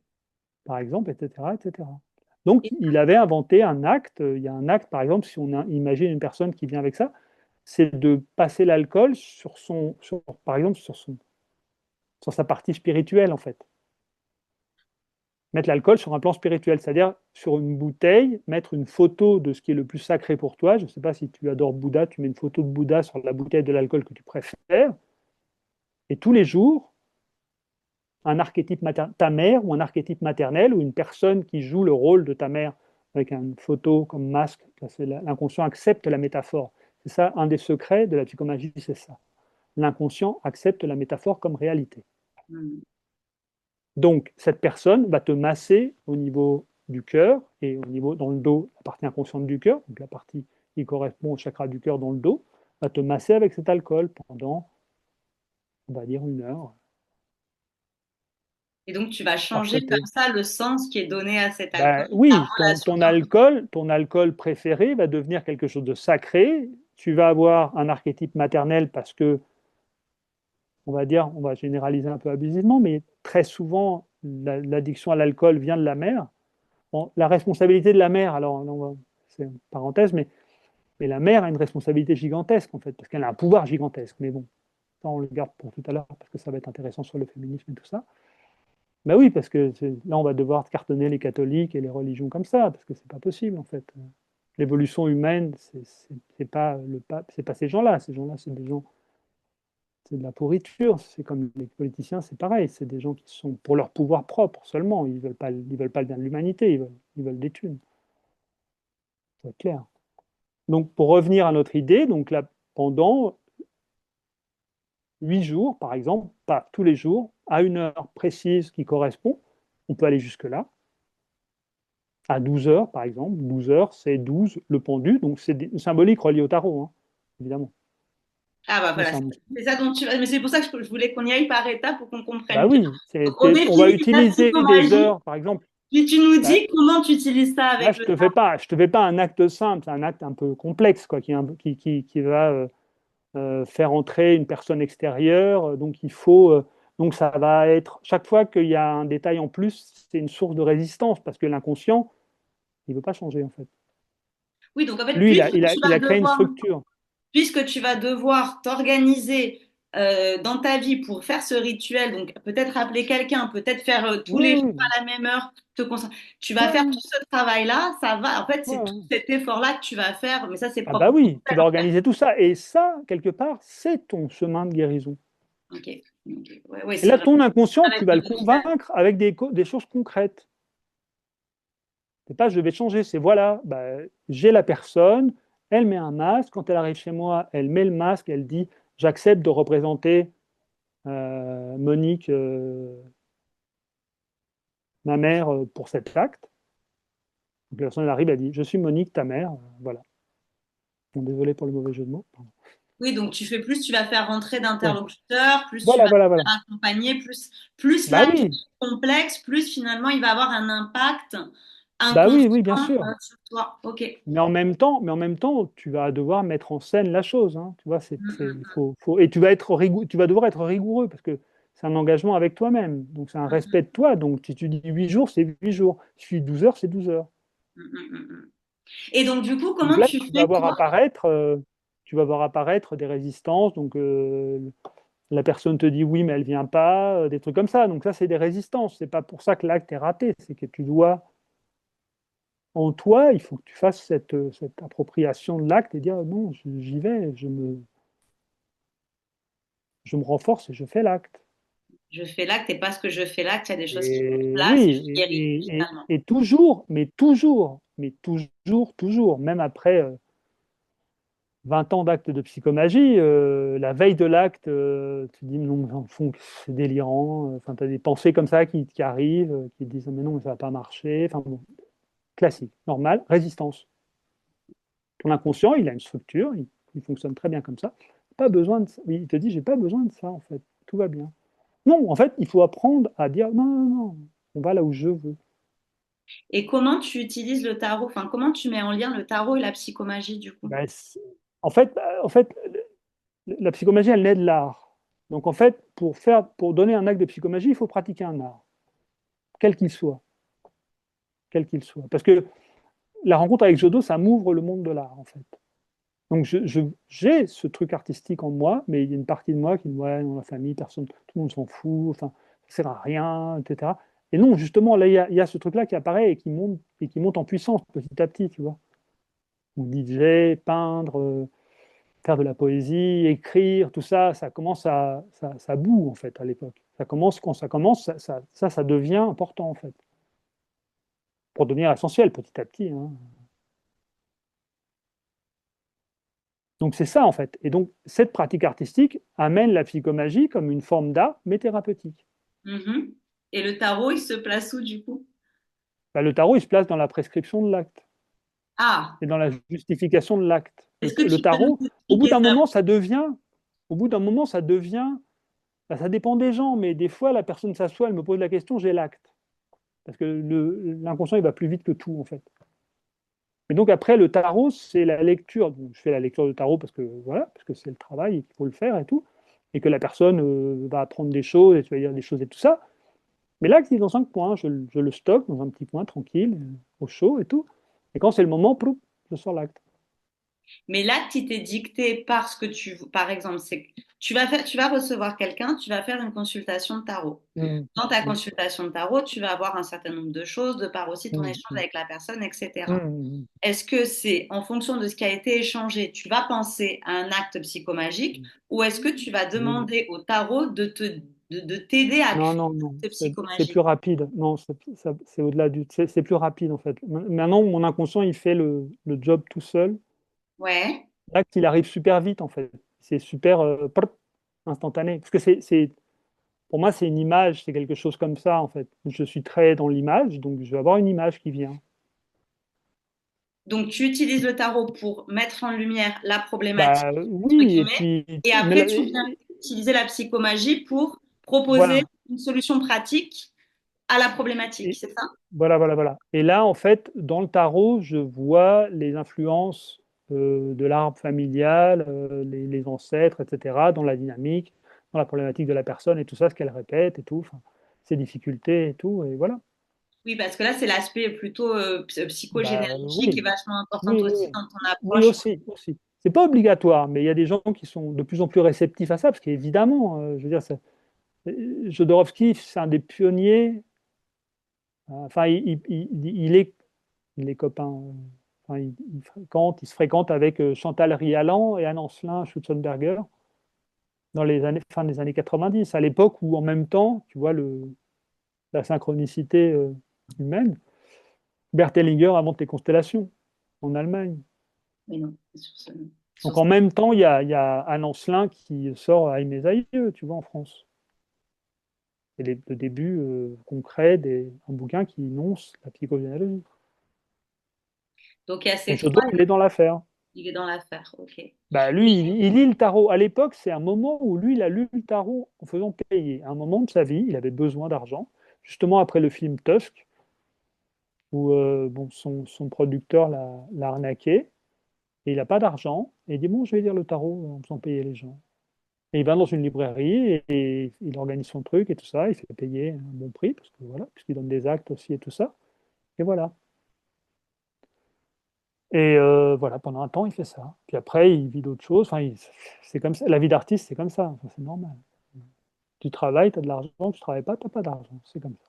par exemple, etc., etc. Donc, Et, il avait inventé un acte. Il y a un acte, par exemple, si on imagine une personne qui vient avec ça, c'est de passer l'alcool par exemple, sur sa partie spirituelle, en fait. Mettre l'alcool sur un plan spirituel, c'est-à-dire sur une bouteille, mettre une photo de ce qui est le plus sacré pour toi. Je ne sais pas si tu adores Bouddha, tu mets une photo de Bouddha sur la bouteille de l'alcool que tu préfères. Et tous les jours, un archétype ta mère ou un archétype maternel ou une personne qui joue le rôle de ta mère avec une photo comme masque. L'inconscient accepte la métaphore. C'est ça, un des secrets de la psychomagie, c'est ça. L'inconscient accepte la métaphore comme réalité. Mhm. Donc, cette personne va te masser au niveau du cœur et au niveau dans le dos, la partie inconsciente du cœur, donc la partie qui correspond au chakra du cœur dans le dos, va te masser avec cet alcool pendant, on va dire, 1 heure et donc, tu vas par changer côté. comme ça le sens qui est donné à cet alcool, Ben ta oui, relation d'enfant. ton alcool préféré va devenir quelque chose de sacré. Tu vas avoir un archétype maternel parce que, on va dire, on va généraliser un peu abusivement, mais très souvent, l'addiction à l'alcool vient de la mère. Bon, la responsabilité de la mère, alors, c'est une parenthèse, mais la mère a une responsabilité gigantesque, en fait, parce qu'elle a un pouvoir gigantesque. Mais bon, ça, on le garde pour tout à l'heure, parce que ça va être intéressant sur le féminisme et tout ça. Ben oui, parce que là, on va devoir cartonner les catholiques et les religions comme ça, parce que c'est pas possible, en fait. L'évolution humaine, c'est pas c'est pas ces gens-là. Ces gens-là, c'est des gens, c'est de la pourriture. C'est comme les politiciens, c'est pareil. C'est des gens qui sont pour leur pouvoir propre seulement. Ils veulent pas le bien de l'humanité. Ils veulent des thunes. Faut être clair. Donc, pour revenir à notre idée, donc là, pendant 8 jours, par exemple, pas tous les jours, à une heure précise qui correspond, on peut aller jusque-là, à 12 heures, par exemple. 12 heures, c'est 12, le pendu, donc c'est symbolique relié au tarot, hein, évidemment. Ah bah Moi, voilà, c'est ça dont tu vas. Mais c'est pour ça que je voulais qu'on y aille par étapes pour qu'on bah comprenne bien. oui, Donc, on on va définit la utiliser des psychomagie. heures, par exemple. Puis tu nous Bah, dis comment tu utilises ça là, avec le je te fais pas un acte simple, c'est un acte un peu complexe, quoi, qui va faire entrer une personne extérieure. Donc, donc, ça va être, chaque fois qu'il y a un détail en plus, c'est une source de résistance, parce que l'inconscient, il ne veut pas changer, en fait. Oui, donc en fait, Lui, il a créé une structure. puisque tu vas devoir t'organiser dans ta vie pour faire ce rituel, donc peut-être appeler quelqu'un, peut-être faire tous Oui, les jours oui, à la même heure, tu vas faire oui. tout ce travail-là, ça va, en fait, Ouais, c'est tout ouais. cet effort-là que tu vas faire, mais ça, c'est Ah propre. bah oui, tu vas organiser tout ça. Et ça, quelque part, c'est ton chemin de guérison. Ok, ok. Ouais, ouais, Et c'est là, vraiment ton inconscient, avec tu vas le le rituel. convaincre avec des choses concrètes. C'est pas je vais te changer, c'est voilà, bah, j'ai la personne, elle met un masque, quand elle arrive chez moi, elle met le masque, elle dit j'accepte de représenter Monique, ma mère, pour cet acte. Donc la personne elle arrive, elle dit je suis Monique, ta mère, voilà. Bon, désolé pour le mauvais jeu de mots. Pardon. Oui, donc tu vas faire rentrer Ouais. d'interlocuteurs, plus tu Voilà, vas voilà, voilà. accompagner, plus Bah l'acte oui, est complexe, plus finalement il va avoir un impact bah inconscient oui, oui, bien sûr. sur toi. Ok. Mais en même temps, tu vas devoir mettre en scène la chose, hein. Tu vois, il Mm, faut, et tu vas devoir être rigoureux parce que c'est un engagement avec toi-même. Donc, c'est un mm, respect de toi. Donc, si tu dis 8 jours, c'est 8 jours. Si tu dis 12 heures, c'est 12 heures. mm, mm, mm, mm. Et donc du coup, Donc comment là, tu fais toi? tu vas voir apparaître des résistances. Donc, la personne te dit oui, mais elle vient pas, des trucs comme ça. Donc, ça, c'est des résistances. C'est pas pour ça que l'acte est raté. C'est que tu dois, en toi, il faut que tu fasses cette appropriation de l'acte et dire non, j'y vais, je me renforce et je fais l'acte. Je fais l'acte et parce que je fais l'acte, il y a des choses qui se Et placent et je oui, guéris finalement. et toujours, toujours, même après 20 ans d'acte de psychomagie, la veille de l'acte, tu te dis non, mais en fond, c'est délirant. Enfin, tu as des pensées comme ça qui arrivent, qui te disent mais non, mais ça va pas marcher. Enfin, bon, classique, normal, résistance. Ton inconscient, il a une structure, il fonctionne très bien comme ça. Pas besoin de ça. Il te dit j'ai pas besoin de ça en fait, tout va bien. Non, en fait, il faut apprendre à dire non, non, non, on va là où je veux. Et comment tu utilises le tarot? Enfin, comment tu mets en lien le tarot et la psychomagie du coup? Ben, en fait, la psychomagie, elle naît de l'art. Donc, en fait, pour donner un acte de psychomagie, il faut pratiquer un art, quel qu'il soit, quel qu'il soit. Parce que la rencontre avec Jodo, ça m'ouvre le monde de l'art, en fait. Donc, j'ai ce truc artistique en moi, mais il y a une partie de moi qui me dit, ouais, dans la famille, personne, tout le monde s'en fout, enfin, ça sert à rien, etc. Et non, justement, là, il y a ce truc-là qui apparaît et qui monte en puissance petit à petit, tu vois. Donc, DJ, peindre, faire de la poésie, écrire, tout ça, ça boue en fait à l'époque. Ça commence quand ça commence, ça devient important en fait, pour devenir essentiel petit à petit, hein. Donc c'est ça en fait. Et donc cette pratique artistique amène la psychomagie comme une forme d'art, mais thérapeutique. Mhm. Et le tarot, il se place où du coup? Bah, le tarot, il se place dans la prescription de l'acte Ah, et dans la justification de l'acte. est-ce que Le tu peux nous tarot, expliquer ça? au bout d'un moment, ça devient, bah, ça dépend des gens, mais des fois, la personne s'assoit, elle me pose la question, j'ai l'acte. Parce que l'inconscient, il va plus vite que tout, en fait. Mais donc après, le tarot, c'est la lecture. Donc, je fais la lecture de tarot parce que voilà, parce que c'est le travail et qu'il faut le faire et tout. Et que la personne va apprendre des choses et tu vas dire des choses et tout ça. Mais là, il est dans 5 points. Je le stocke dans un petit point tranquille, au chaud et tout. Et quand c'est le moment, ploup, je sors l'acte. Mais l'acte, il t'est dicté parce que par exemple, c'est que tu vas recevoir quelqu'un, tu vas faire une consultation de tarot. Mm, Dans ta mm, consultation de tarot, tu vas avoir un certain nombre de choses, de par aussi ton mm, échange mm, avec la personne, etc. mm, Est-ce que c'est en fonction de ce qui a été échangé, tu vas penser à un acte psychomagique ou est-ce que tu vas mm. demander au tarot de t'aider à Non, créer non, non, cette c'est plus psychomagie? rapide. Non, c'est au-delà c'est plus rapide en fait. Maintenant, mon inconscient, il fait le job tout seul. Ouais. L'acte, il arrive super vite, en fait. C'est super instantané. Parce que pour moi, c'est une image, c'est quelque chose comme ça, en fait. Je suis très dans l'image, donc je vais avoir une image qui vient. Donc, tu utilises le tarot pour mettre en lumière la problématique, Bah entre oui, et guillemets, puis, et après, tu viens utiliser la psychomagie pour proposer voilà. une solution pratique à la problématique, Et, c'est ça? voilà, voilà, voilà. Et là, en fait, dans le tarot, je vois les influences de l'arbre familial, les ancêtres, etc., dans la dynamique, dans la problématique de la personne et tout ça, ce qu'elle répète et tout, enfin, ses difficultés et tout, et voilà. Oui, parce que là, c'est l'aspect plutôt Bah psychogénéalogique qui est oui, vachement important oui, oui, aussi oui. dans ton Oui, approche. aussi, aussi. C'est pas obligatoire, mais il y a des gens qui sont de plus en plus réceptifs à ça, parce qu'évidemment, je veux dire, Jodorowsky, c'est un des pionniers. Enfin, il est copain. Enfin, il se fréquente avec Chantal Rialan et Anne-Ancelin Schutzenberger dans les années, fin des années 90, à l'époque où, en même temps, tu vois, la synchronicité humaine, Bert Hellinger invente les constellations en Allemagne. Mais non, sur Donc, en même temps, il y a Anne-Ancelin qui sort à mes aïeux, tu vois, en France. C'est le début concret d'un bouquin qui énonce la psychogénéalogie. Donc, il y a Donc, ces Jodo, trois, il est dans l'affaire. il est dans l'affaire. OK. Et Bah, lui, il lit le tarot. À l'époque, c'est un moment où lui, il a lu le tarot en faisant payer. À un moment de sa vie, il avait besoin d'argent, justement après le film Tusk, où bon, son producteur l'a arnaqué, et il n'a pas d'argent, et il dit, bon, je vais lire le tarot en faisant payer les gens. Et il va dans une librairie, et il organise son truc et tout ça, il fait payer un bon prix, parce que voilà, puisqu'il donne des actes aussi et tout ça, et voilà. Et voilà, pendant un temps, il fait ça. Puis après, il vit d'autres choses. Enfin, c'est comme ça. La vie d'artiste, c'est comme ça. Enfin, c'est normal. Tu travailles, tu as de l'argent, tu ne travailles pas, tu n'as pas d'argent. C'est comme ça.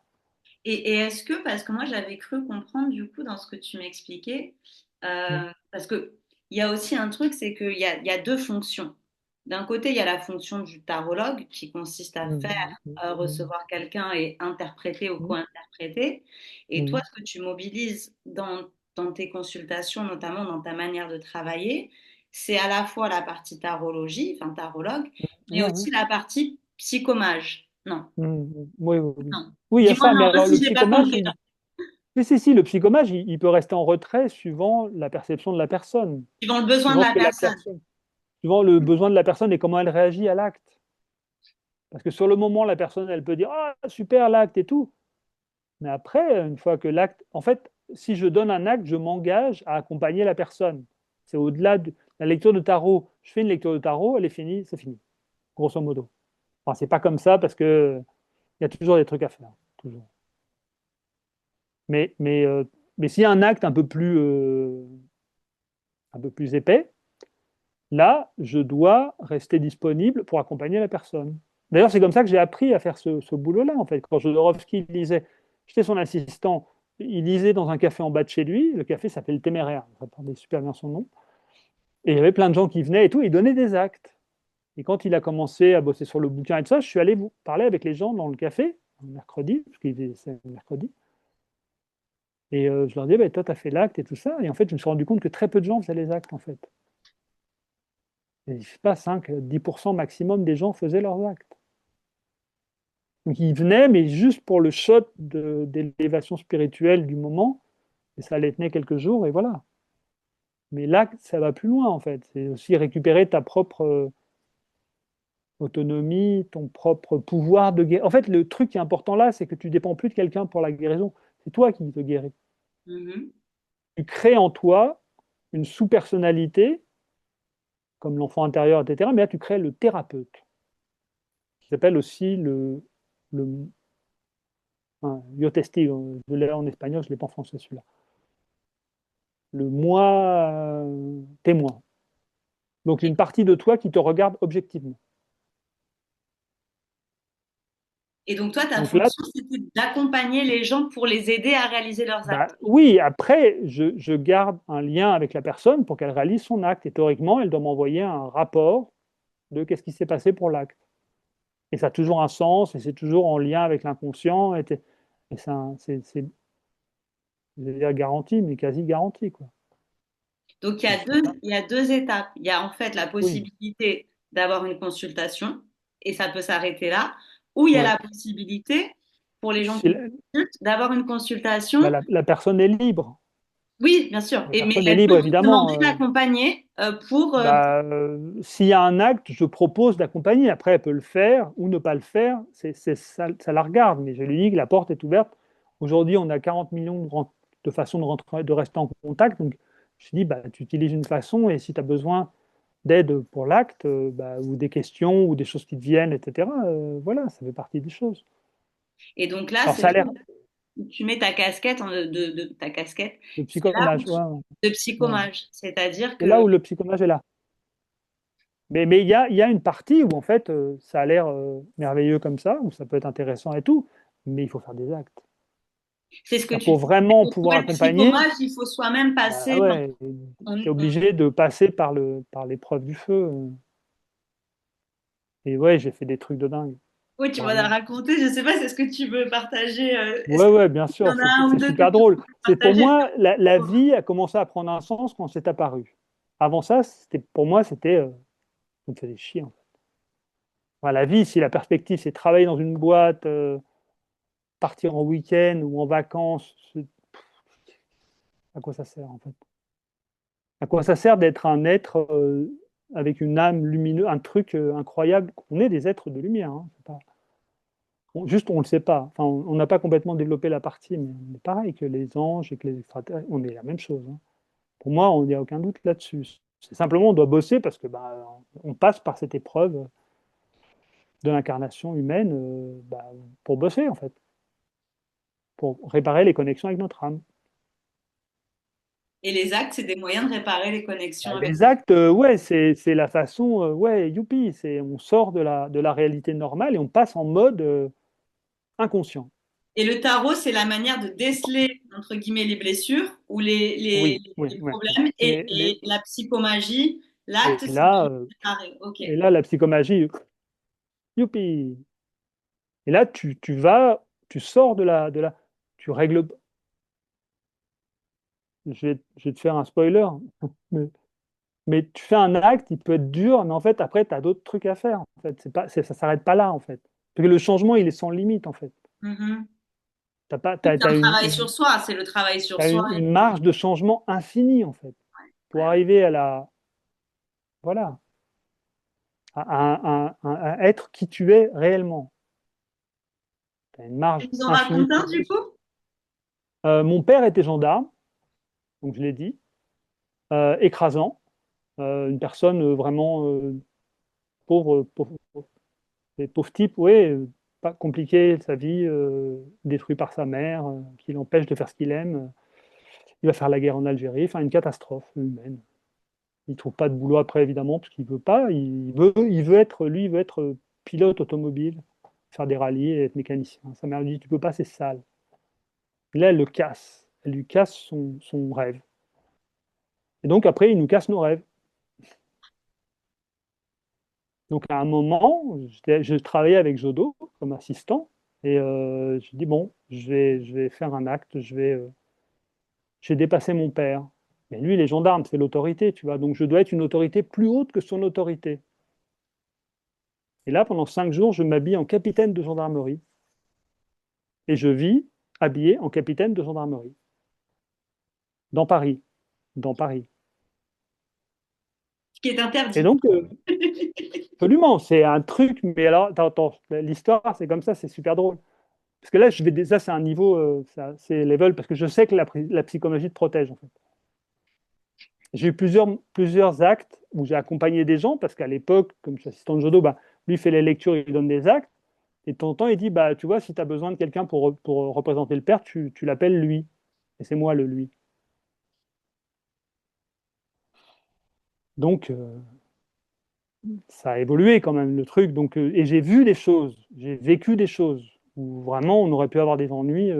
et est-ce que, parce que moi j'avais cru comprendre du coup dans ce que tu m'expliquais, Mm, parce que il y a aussi un truc, c'est qu'il y a deux fonctions. D'un côté, il y a la fonction du tarologue qui consiste à faire mm, mm, mm, recevoir quelqu'un et interpréter ou mm, co-interpréter. Et toi, mm, ce que tu mobilises dans tes consultations, notamment dans ta manière de travailler, c'est à la fois la partie tarologie, enfin tarologue, mm. mais Ouais, ouais. aussi la partie psychomage. Non, Oui, oui, oui. non. Oui, il y a Dis-moi ça, mais non, alors si le je n'ai pas psychomage, compris. oui, si, le psychomage, il peut rester en retrait suivant la perception de la personne, Suivant le besoin de suivant ce la que la personne. personne, suivant le besoin de la personne et comment elle réagit à l'acte. Parce que sur le moment, la personne, elle peut dire, ah, super l'acte et tout. Mais après, une fois que l'acte, en fait, si je donne un acte, je m'engage à accompagner la personne. C'est au-delà de la lecture de tarot. Je fais une lecture de tarot, elle est finie, c'est fini, grosso modo. Enfin, c'est pas comme ça parce que il y a toujours des trucs à faire, toujours. Mais, mais, euh, mais s'il y a un acte un peu plus épais, là, je dois rester disponible pour accompagner la personne. D'ailleurs, c'est comme ça que j'ai appris à faire ce boulot-là, en fait. Quand Jodorowsky lisait, j'étais son assistant, il lisait dans un café en bas de chez lui, le café s'appelle le Téméraire, ça parlait super bien son nom, et il y avait plein de gens qui venaient et tout, il donnait des actes. Et quand il a commencé à bosser sur le bouquin et tout ça, je suis allé vous parler avec les gens dans le café, un mercredi, parce qu'il c'est mercredi, et je leur disais, bah, toi, tu as fait l'acte et tout ça, et en fait, je me suis rendu compte que très peu de gens faisaient les actes, en fait. Et, je sais pas, 5-10% maximum des gens faisaient leurs actes. Donc ils venaient, mais juste pour le shot d'élévation spirituelle du moment, et ça les tenait quelques jours, et voilà. Mais là, ça va plus loin, en fait. C'est aussi récupérer ta propre autonomie, ton propre pouvoir de guérison. En fait, le truc qui est important là, c'est que tu ne dépends plus de quelqu'un pour la guérison. C'est toi qui te guéris. Mhm. Tu crées en toi une sous-personnalité, comme l'enfant intérieur, etc. Mais là, tu crées le thérapeute, qui s'appelle aussi le yo testigo. Je l'ai en espagnol, je ne l'ai pas en français celui-là. Le moi témoin. Donc Et, une partie de toi qui te regarde objectivement. et donc toi, ta Donc là, fonction, c'était d'accompagner les gens pour les aider à réaliser leurs bah, actes. oui, après, je garde un lien avec la personne pour qu'elle réalise son acte. Et théoriquement, elle doit m'envoyer un rapport de qu'est-ce qui s'est passé pour l'acte. Et ça a toujours un sens, et c'est toujours en lien avec l'inconscient, et c'est, je vais dire garanti, mais quasi garanti, quoi. Donc, Et c'est ça. il y a deux étapes. Il y a en fait la Oui, possibilité d'avoir une consultation, et ça peut s'arrêter là, ou il y a ouais. la possibilité, pour les gens Si qui la, consultent, d'avoir une bah, consultation. la personne est libre. Oui, bien sûr. La Et, mais personne est elle libre, peut vous demander évidemment. d'accompagner Bah, s'il y a un acte, je propose d'accompagner. Après, elle peut le faire ou ne pas le faire. Ça, ça la regarde. Mais je lui dis que la porte est ouverte. Aujourd'hui, on a 40 millions de façons de rester en contact. Donc, je dis, bah, tu utilises une façon et si tu as besoin d'aide pour l'acte, bah, ou des questions ou des choses qui te viennent, etc., voilà, ça fait partie des choses. et donc là, Alors, c'est ça a là l'air où tu mets ta casquette, ta casquette, de c'est là où psychomage. Ouais, de ouais. psychomage. C'est-à-dire C'est là que où le psychomage est là. Mais il y a une partie où, en fait, ça a l'air merveilleux comme ça, où ça peut être intéressant et tout, mais il faut faire des actes. c'est ce que C'est-à-dire tu pour dis. vraiment Pour pouvoir être accompagner, psychomage, il faut soi-même bah passer dans. ouais, tu es obligé de passer par l'épreuve du feu. Et ouais, j'ai fait des trucs de dingue, Oui, tu m'en as vraiment. raconté. Je sais pas, c'est ce que tu veux partager. Est-ce Ouais, qu'il ouais, bien y sûr, en a un ou c'est deux que super tu drôle. veux C'est pour partager? moi, la vie a commencé à prendre un sens quand c'est apparu. Avant ça, pour moi, ça me faisait chier, en fait. Enfin, la vie, si la perspective, c'est travailler dans une boîte, partir en week-end ou en vacances, à quoi ça sert, en fait? À quoi ça sert d'être un être avec une âme lumineuse, un truc incroyable? On est des êtres de lumière, hein, c'est pas- juste on ne le sait pas. Enfin, on n'a pas complètement développé la partie, mais on est pareil que les anges et que les extraterrestres, on est la même chose, hein. Pour moi, il n'y a aucun doute là-dessus. C'est simplement, on doit bosser parce que bah, on passe par cette épreuve de l'incarnation humaine bah, pour bosser, en fait, pour réparer les connexions avec notre âme. Et les actes, c'est des moyens de réparer les connexions Bah, avec. les actes, ouais, c'est la façon, ouais, youpi, on sort de la réalité normale et on passe en mode inconscient. Et le tarot, c'est la manière de déceler, entre guillemets, les blessures ou Oui, oui, les ouais, ouais. problèmes. Et la psychomagie, Et l'acte, c'est là, de réparer. OK. la psychomagie, youpi. Et là, tu sors tu règles. Je vais te faire un spoiler, mais, mais tu fais un acte, il peut être dur, mais en fait, après, tu as d'autres trucs à faire. En fait, ça s'arrête pas là, en fait. Parce que le changement, il est sans limite, en fait. Mhm. T'as pas, Oui, c'est un travail sur soi. C'est le travail sur t'as soi. une marge de changement infinie, en fait, pour arriver voilà, à être qui tu es réellement. Tu as une Tu marge nous en infinie de racontes un, du progression. coup? Mon père était gendarme, donc je l'ai dit, écrasant, une personne vraiment pauvre, pauvre type, oui, pas compliqué, sa vie, détruit par sa mère, qui l'empêche de faire ce qu'il aime. Il va faire la guerre en Algérie, enfin une catastrophe humaine. Il trouve pas de boulot après, évidemment, parce qu'il veut pas. Il veut être pilote automobile, faire des rallyes et être mécanicien. Sa mère lui dit, tu peux pas, c'est sale. Et là, elle le casse. Elle lui casse son rêve. Et donc après, il nous casse nos rêves. Donc à un moment, je travaillais avec Jodo comme assistant, et je dis, bon, je vais faire un acte, je vais dépasser mon père. Mais lui, il est gendarme, c'est l'autorité, tu vois. Donc je dois être une autorité plus haute que son autorité. Et là, pendant 5 jours, je m'habille en capitaine de gendarmerie. Et je vis habillé en capitaine de gendarmerie, dans Paris. Dans Paris. Ce qui est Et interdit. donc, absolument, c'est un truc, mais alors, attends, l'histoire, c'est comme ça, c'est super drôle. Parce que là, ça, c'est un niveau, c'est level, parce que je sais que la psychologie te protège, en fait. J'ai eu plusieurs actes où j'ai accompagné des gens, parce qu'à l'époque, comme je suis assistant de judo, bah, lui, il fait les lectures, il donne des actes, et de temps en temps, il dit, bah, tu vois, si tu as besoin de quelqu'un pour représenter le père, tu l'appelles lui. Et c'est moi le lui. Donc, ça a évolué quand même le truc. Donc, et j'ai vu des choses, j'ai vécu des choses où vraiment on aurait pu avoir des ennuis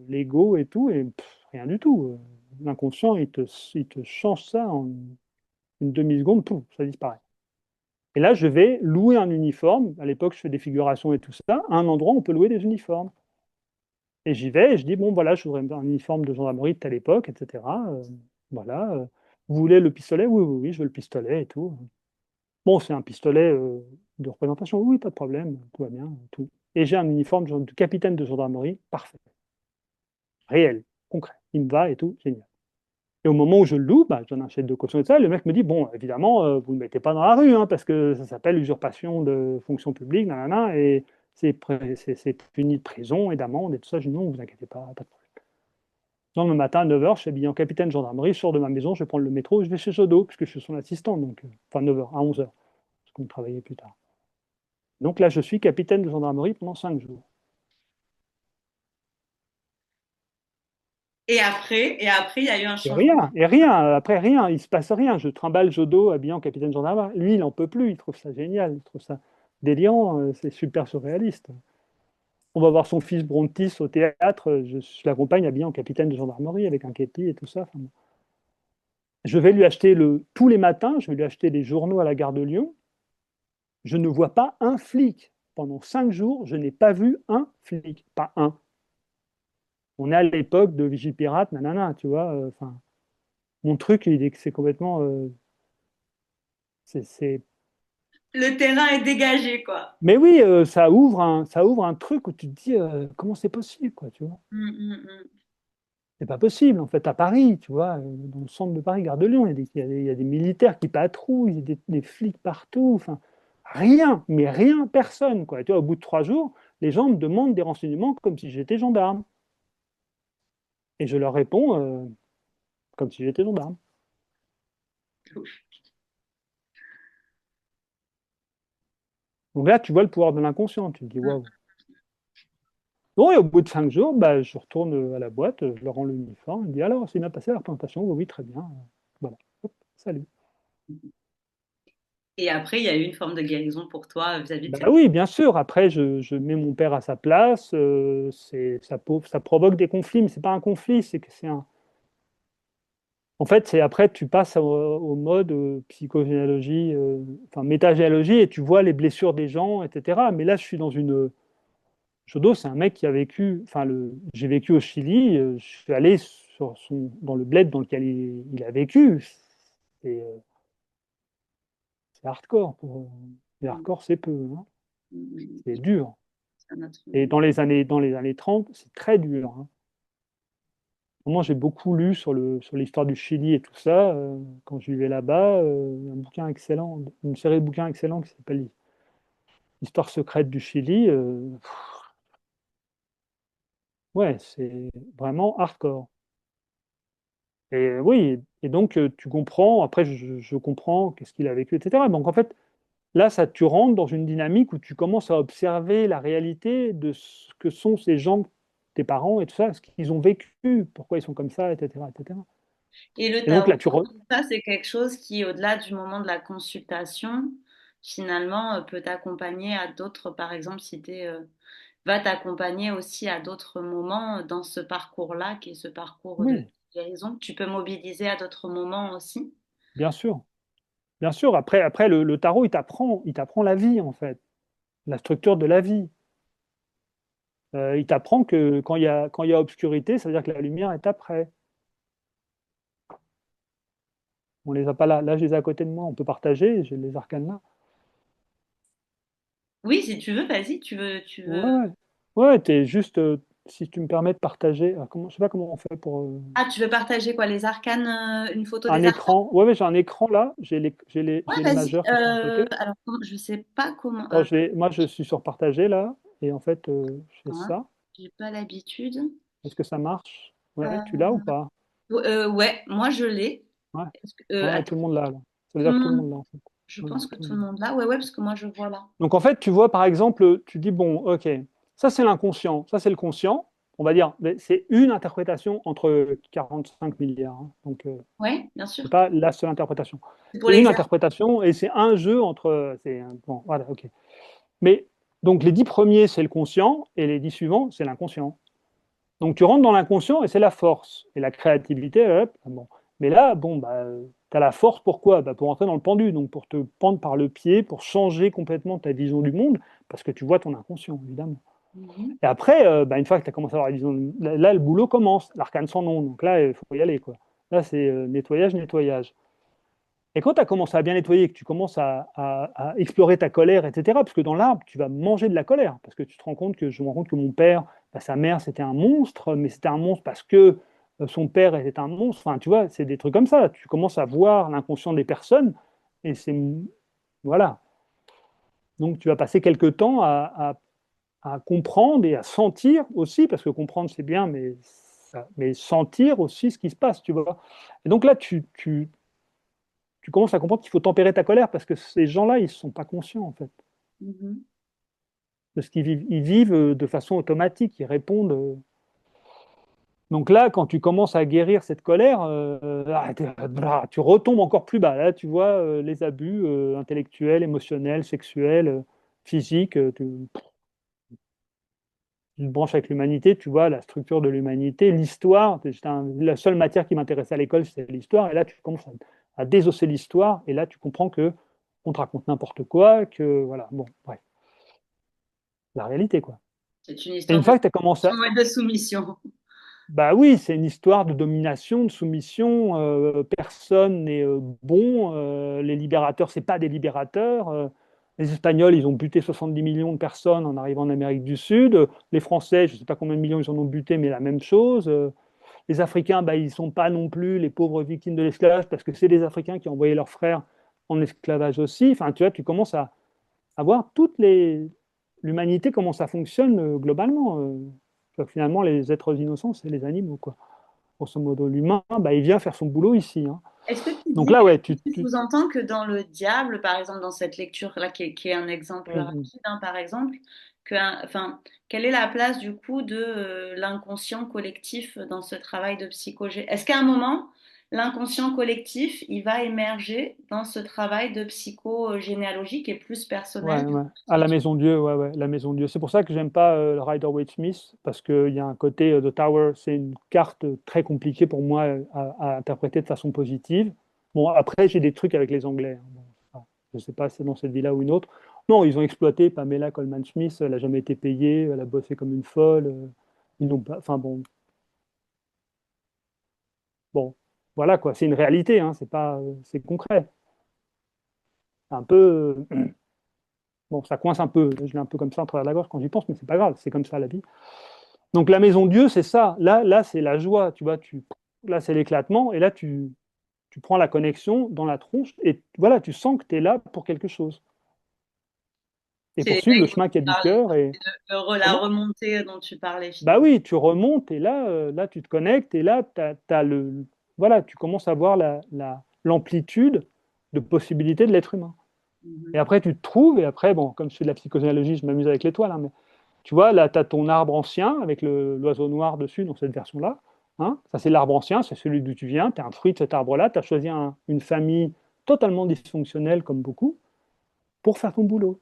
légaux et tout, et rien du tout. L'inconscient, il te change ça en une demi-seconde, pouf, ça disparaît. Et là, je vais louer un uniforme. À l'époque, je fais des figurations et tout ça. À un endroit, on peut louer des uniformes. Et j'y vais et je dis, bon, voilà, je voudrais un uniforme de gendarmerie de telle époque, etc. Voilà. Vous voulez le pistolet? Oui, oui, oui, je veux le pistolet et tout. Bon, c'est un pistolet de représentation. Oui, pas de problème, tout va bien, tout. Et j'ai un uniforme de capitaine de gendarmerie, parfait, réel, concret. Il me va et tout, génial. Et au moment où je le loue, bah, je donne un chèque de caution et tout ça. Le mec me dit, bon, évidemment, vous ne le mettez pas dans la rue, hein, parce que ça s'appelle usurpation de fonction publique, nanana, et c'est puni de prison et d'amende et tout ça. Je dis, non, vous inquiétez pas, pas de problème. Le lendemain matin, à 9h, je suis habillé en capitaine de gendarmerie, je sors de ma maison, je vais prendre le métro, je vais chez Sodo, puisque je suis son assistant, donc, enfin 9h, à 11h, parce qu'on travaillait plus tard. Donc là, je suis capitaine de gendarmerie pendant 5 jours. Et après, il y a eu un changement. Et rien, après rien, il se passe rien. Je trimballe Jodo habillé en capitaine de gendarmerie. Lui, il n'en peut plus, il trouve ça génial, il trouve ça délirant, c'est super surréaliste. On va voir son fils Brontis au théâtre, je l'accompagne habillé en capitaine de gendarmerie avec un képi et tout ça. Enfin, bon. Je vais lui acheter tous les matins, je vais lui acheter des journaux à la gare de Lyon. Je ne vois pas un flic. Pendant 5 jours, je n'ai pas vu un flic, pas un. On est à l'époque de Vigipirate, nanana, tu vois. Enfin, mon truc, c'est complètement. C'est Le terrain est dégagé, quoi. Mais oui, ça ouvre un truc où tu te dis comment c'est possible, quoi, tu vois. Mm. C'est pas possible, en fait, à Paris, tu vois, dans le centre de Paris, gare de Lyon, il y a des militaires qui patrouillent, il y a des flics partout, enfin, rien, mais rien, personne, quoi. Tu vois, au bout de 3 jours, les gens me demandent des renseignements comme si j'étais gendarme. Et je leur réponds comme si j'étais gendarme. Donc là, tu vois le pouvoir de l'inconscient, tu te dis, waouh. Bon, et au bout de 5 jours, bah, je retourne à la boîte, je leur rends l'uniforme, je dis alors, c'est bien passé la représentation, oui, oui, très bien. Voilà, hop, salut. Et après, il y a eu une forme de guérison pour toi vis-à-vis de Bah cette... oui, bien sûr, après, je mets mon père à sa place, ça provoque des conflits, mais c'est pas un conflit, c'est que c'est un. En fait, c'est après, tu passes au mode psychogénéalogie, enfin métagénéalogie, et tu vois les blessures des gens, etc. Mais là, je suis dans une. Jodo, c'est un mec qui a vécu, enfin, j'ai vécu au Chili, je suis allé dans le bled dans lequel il a vécu. C'est c'est hardcore. C'est hardcore, c'est peu. Hein. C'est dur. C'est un autre- Et dans les années 30, c'est très dur. Hein. Moi, j'ai beaucoup lu sur l'histoire du Chili et tout ça. Quand je vivais là-bas, il y a un bouquin excellent, une série de bouquins excellents qui s'appelle L'histoire secrète du Chili. Ouais, c'est vraiment hardcore. Et oui, et donc tu comprends, après je comprends qu'est-ce qu'il a vécu, etc. Donc en fait, là, tu rentres dans une dynamique où tu commences à observer la réalité de ce que sont ces gens, tes parents et tout ça, ce qu'ils ont vécu, pourquoi ils sont comme ça, etc. etc. Et le Et donc tarot, là, ça, c'est quelque chose qui, au-delà du moment de la consultation, finalement, peut t'accompagner à d'autres, par exemple, si tu va t'accompagner aussi à d'autres moments dans ce parcours-là, qui est ce parcours de oui, guérison, que tu peux mobiliser à d'autres moments aussi. bien sûr. Bien sûr, après le tarot, il t'apprend la vie, en fait, la structure de la vie. Il t'apprend que quand il y a obscurité, ça veut dire que la lumière est après. On les a pas là. Là, je les ai à côté de moi. On peut partager. J'ai les arcanes là. Oui, si tu veux, vas-y, tu veux. Ouais, ouais. Ouais, t'es juste, si tu me permets de partager. Je sais pas comment on fait pour Ah, tu veux partager quoi, les arcanes, une photo un des arcanes? écran. Ouais, ouais, j'ai un écran là. Ouais, J'ai les vas-y. majeurs qui sont à côté. Alors, je sais pas comment. Alors, moi, je suis sur partager là. Et en fait, je fais Hein, ça. j'ai pas l'habitude. Est-ce que ça marche? Ouais, tu Euh, l'as ou pas? ouais, moi je l'ai. Ouais. Ouais, Attends, tout le monde l'a là. Ça veut tout dire le que tout le monde. monde l'a en fait. Je Ouais, pense que tout le tout le monde. monde l'a. Ouais, ouais, parce que moi je vois là. Donc en fait, tu vois, par exemple, tu dis, bon, ok, ça c'est l'inconscient, ça c'est le conscient. On va dire, mais c'est une interprétation entre 45 milliards. Hein. Donc, Ouais, bien sûr. c'est pas la seule interprétation. C'est pour C'est une l'exercice. interprétation et c'est un jeu entre. Bon, voilà, ok. Mais donc les 10 premiers, c'est le conscient et les 10 suivants, c'est l'inconscient. Donc tu rentres dans l'inconscient et c'est la force et la créativité. Hop, bon. Mais là, bon, bah, tu as la force pourquoi? Bah, pour entrer dans le pendu, donc pour te pendre par le pied, pour changer complètement ta vision du monde, parce que tu vois ton inconscient, évidemment. Mhm. Et après, bah, une fois que tu as commencé à avoir la vision, là, le boulot commence, l'arcane sans nom, donc là, il faut y aller, quoi. Là, c'est nettoyage, nettoyage. Et quand tu as commencé à bien nettoyer, que tu commences à explorer ta colère, etc., parce que dans l'arbre, tu vas manger de la colère, parce que tu te rends compte que je me rends compte que mon père, bah, sa mère, c'était un monstre, mais c'était un monstre parce que son père était un monstre. Enfin, tu vois, c'est des trucs comme ça. Tu commences à voir l'inconscient des personnes, et c'est voilà. Donc, tu vas passer quelques temps à comprendre et à sentir aussi, parce que comprendre c'est bien, mais sentir aussi ce qui se passe, tu vois. Et donc là, tu commences à comprendre qu'il faut tempérer ta colère parce que ces gens-là, ils ne sont pas conscients en fait Mhm. de ce qu'ils vivent. Ils vivent de façon automatique, ils répondent. Donc là, quand tu commences à guérir cette colère, tu retombes encore plus bas. Là, tu vois les abus intellectuels, émotionnels, sexuels, physiques. Tu te branches avec l'humanité, tu vois la structure de l'humanité, l'histoire. La seule matière qui m'intéressait à l'école, c'était l'histoire. Et là, tu commences à désosser l'histoire. Et là, tu comprends que on te raconte n'importe quoi, que voilà. Bon, bref, la réalité, quoi. C'est une Et histoire une de fois que tu as commencé à... soumission et de soumission. Bah oui, c'est une histoire de domination, de soumission. Personne n'est bon. Les libérateurs, c'est pas des libérateurs. Les Espagnols, ils ont buté 70 millions de personnes en arrivant en Amérique du Sud. Les Français, je ne sais pas combien de millions ils en ont buté, mais la même chose. Les Africains, bah, ils ne sont pas non plus les pauvres victimes de l'esclavage parce que c'est les Africains qui ont envoyé leurs frères en esclavage aussi. Enfin, tu vois, tu commences à voir l'humanité, comment ça fonctionne globalement. Finalement, les êtres innocents, c'est les animaux, quoi. Grosso modo, l'humain, bah, il vient faire son boulot ici, hein. Est-ce que tu Donc dis, là, ouais, tu sous-entends que dans le diable, par exemple, dans cette lecture-là, qui est un exemple Mhm. rapide, hein, par exemple, enfin, quelle est la place du coup de l'inconscient collectif dans ce travail de psychogé? Est-ce qu'à un moment, l'inconscient collectif, il va émerger dans ce travail de psychogénéalogie qui est plus personnel? Ouais, ouais. À la Maison Dieu, ouais, ouais, la Maison Dieu. C'est pour ça que j'aime pas le Rider-Waite-Smith, parce qu'il y a un côté de Tower, c'est une carte très compliquée pour moi à interpréter de façon positive. Bon, après, j'ai des trucs avec les Anglais, hein. Bon, enfin, je sais pas si c'est dans cette vie-là ou une autre. Non, ils ont exploité Pamela Coleman-Smith, elle n'a jamais été payée, elle a bossé comme une folle. Ils n'ont pas, enfin bon, bon, voilà quoi, c'est une réalité, hein, c'est pas, c'est concret. C'est un peu, bon, ça coince un peu, je l'ai un peu comme ça en travers de la gorge quand j'y pense, mais c'est pas grave, c'est comme ça la vie. Donc la maison Dieu, c'est ça. Là, c'est la joie, tu vois. Là, c'est l'éclatement, et là, tu prends la connexion dans la tronche, et voilà, tu sens que tu es là pour quelque chose. Et C'est pour suivre le l'éveil dont chemin tu qu'il y a du parlais, cœur. Et la comment? remontée dont tu parlais Bah finalement. oui, tu remontes, et là, tu te connectes, et là, voilà, tu commences à voir l'amplitude de possibilités de l'être humain. Et Mhm. après, tu te trouves, et après, bon, comme je fais de la psychologie, je m'amuse avec l'étoile, hein, mais tu vois, là, tu as ton arbre ancien avec l'oiseau noir dessus, dans cette version-là. Hein. Ça, c'est l'arbre ancien, c'est celui d'où tu viens. Tu es un fruit de cet arbre-là. Tu as choisi une famille totalement dysfonctionnelle, comme beaucoup, pour faire ton boulot.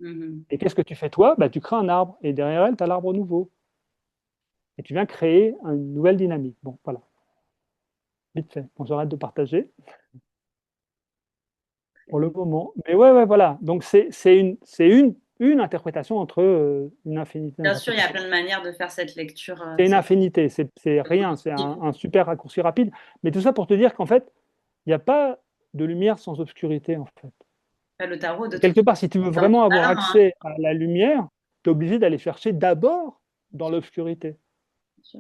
Mhm. Et qu'est-ce que tu fais, toi? Bah, tu crées un arbre. Et derrière elle, tu as l'arbre nouveau. Et tu viens créer une nouvelle dynamique. Bon, voilà, vite fait. Bon, j'arrête de partager pour le moment. Mais ouais, ouais, voilà. Donc, c'est une interprétation entre une infinité Bien sûr, il y a d'interprétations. plein de manières de faire cette lecture. C'est une infinité, c'est rien, c'est un super raccourci rapide. Mais tout ça pour te dire qu'en fait, il n'y a pas de lumière sans obscurité, en fait. Le tarot, de Et toute quelque part, si tu veux façon, vraiment avoir malin, hein. accès à la lumière, tu es obligé d'aller chercher d'abord dans l'obscurité.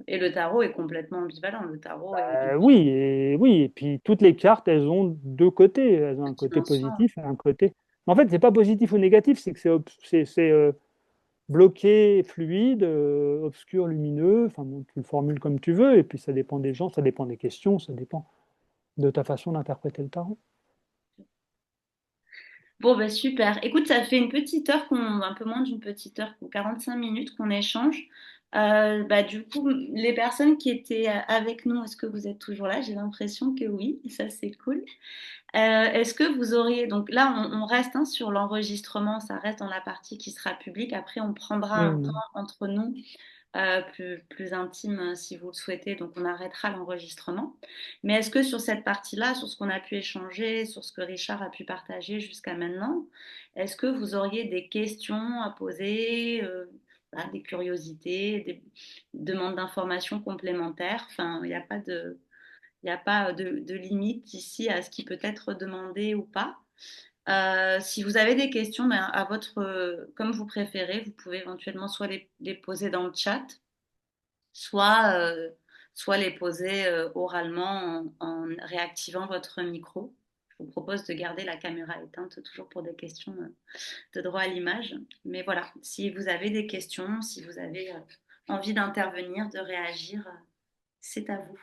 Et le tarot est complètement ambivalent. Le tarot est Oui, et puis toutes les cartes, elles ont deux côtés. Elles ont un une côté dimension. positif et un côté. Mais en fait, c'est pas positif ou négatif, c'est que c'est bloqué, fluide, obscur, lumineux. Enfin, bon, tu le formules comme tu veux, et puis ça dépend des gens, ça dépend des questions, ça dépend de ta façon d'interpréter le tarot. Bon, ben super. Écoute, ça fait une petite heure un peu moins d'une petite heure, 45 minutes qu'on échange. Bah, du coup, les personnes qui étaient avec nous, est-ce que vous êtes toujours là? J'ai l'impression que oui, et ça c'est cool. Est-ce que vous auriez, donc là on reste hein, sur l'enregistrement, ça reste dans la partie qui sera publique. Après, on prendra un temps Mhm. entre nous plus intime si vous le souhaitez, donc on arrêtera l'enregistrement. Mais est-ce que sur cette partie-là, sur ce qu'on a pu échanger, sur ce que Richard a pu partager jusqu'à maintenant, est-ce que vous auriez des questions à poser, voilà, des curiosités, des demandes d'informations complémentaires? Enfin, il n'y a pas de... Il n'y a pas de limite ici à ce qui peut être demandé ou pas. Si vous avez des questions, ben, comme vous préférez, vous pouvez éventuellement soit les poser dans le chat, soit, soit les poser oralement en réactivant votre micro. Je vous propose de garder la caméra éteinte toujours pour des questions de droit à l'image. Mais voilà, si vous avez des questions, si vous avez envie d'intervenir, de réagir, c'est à vous.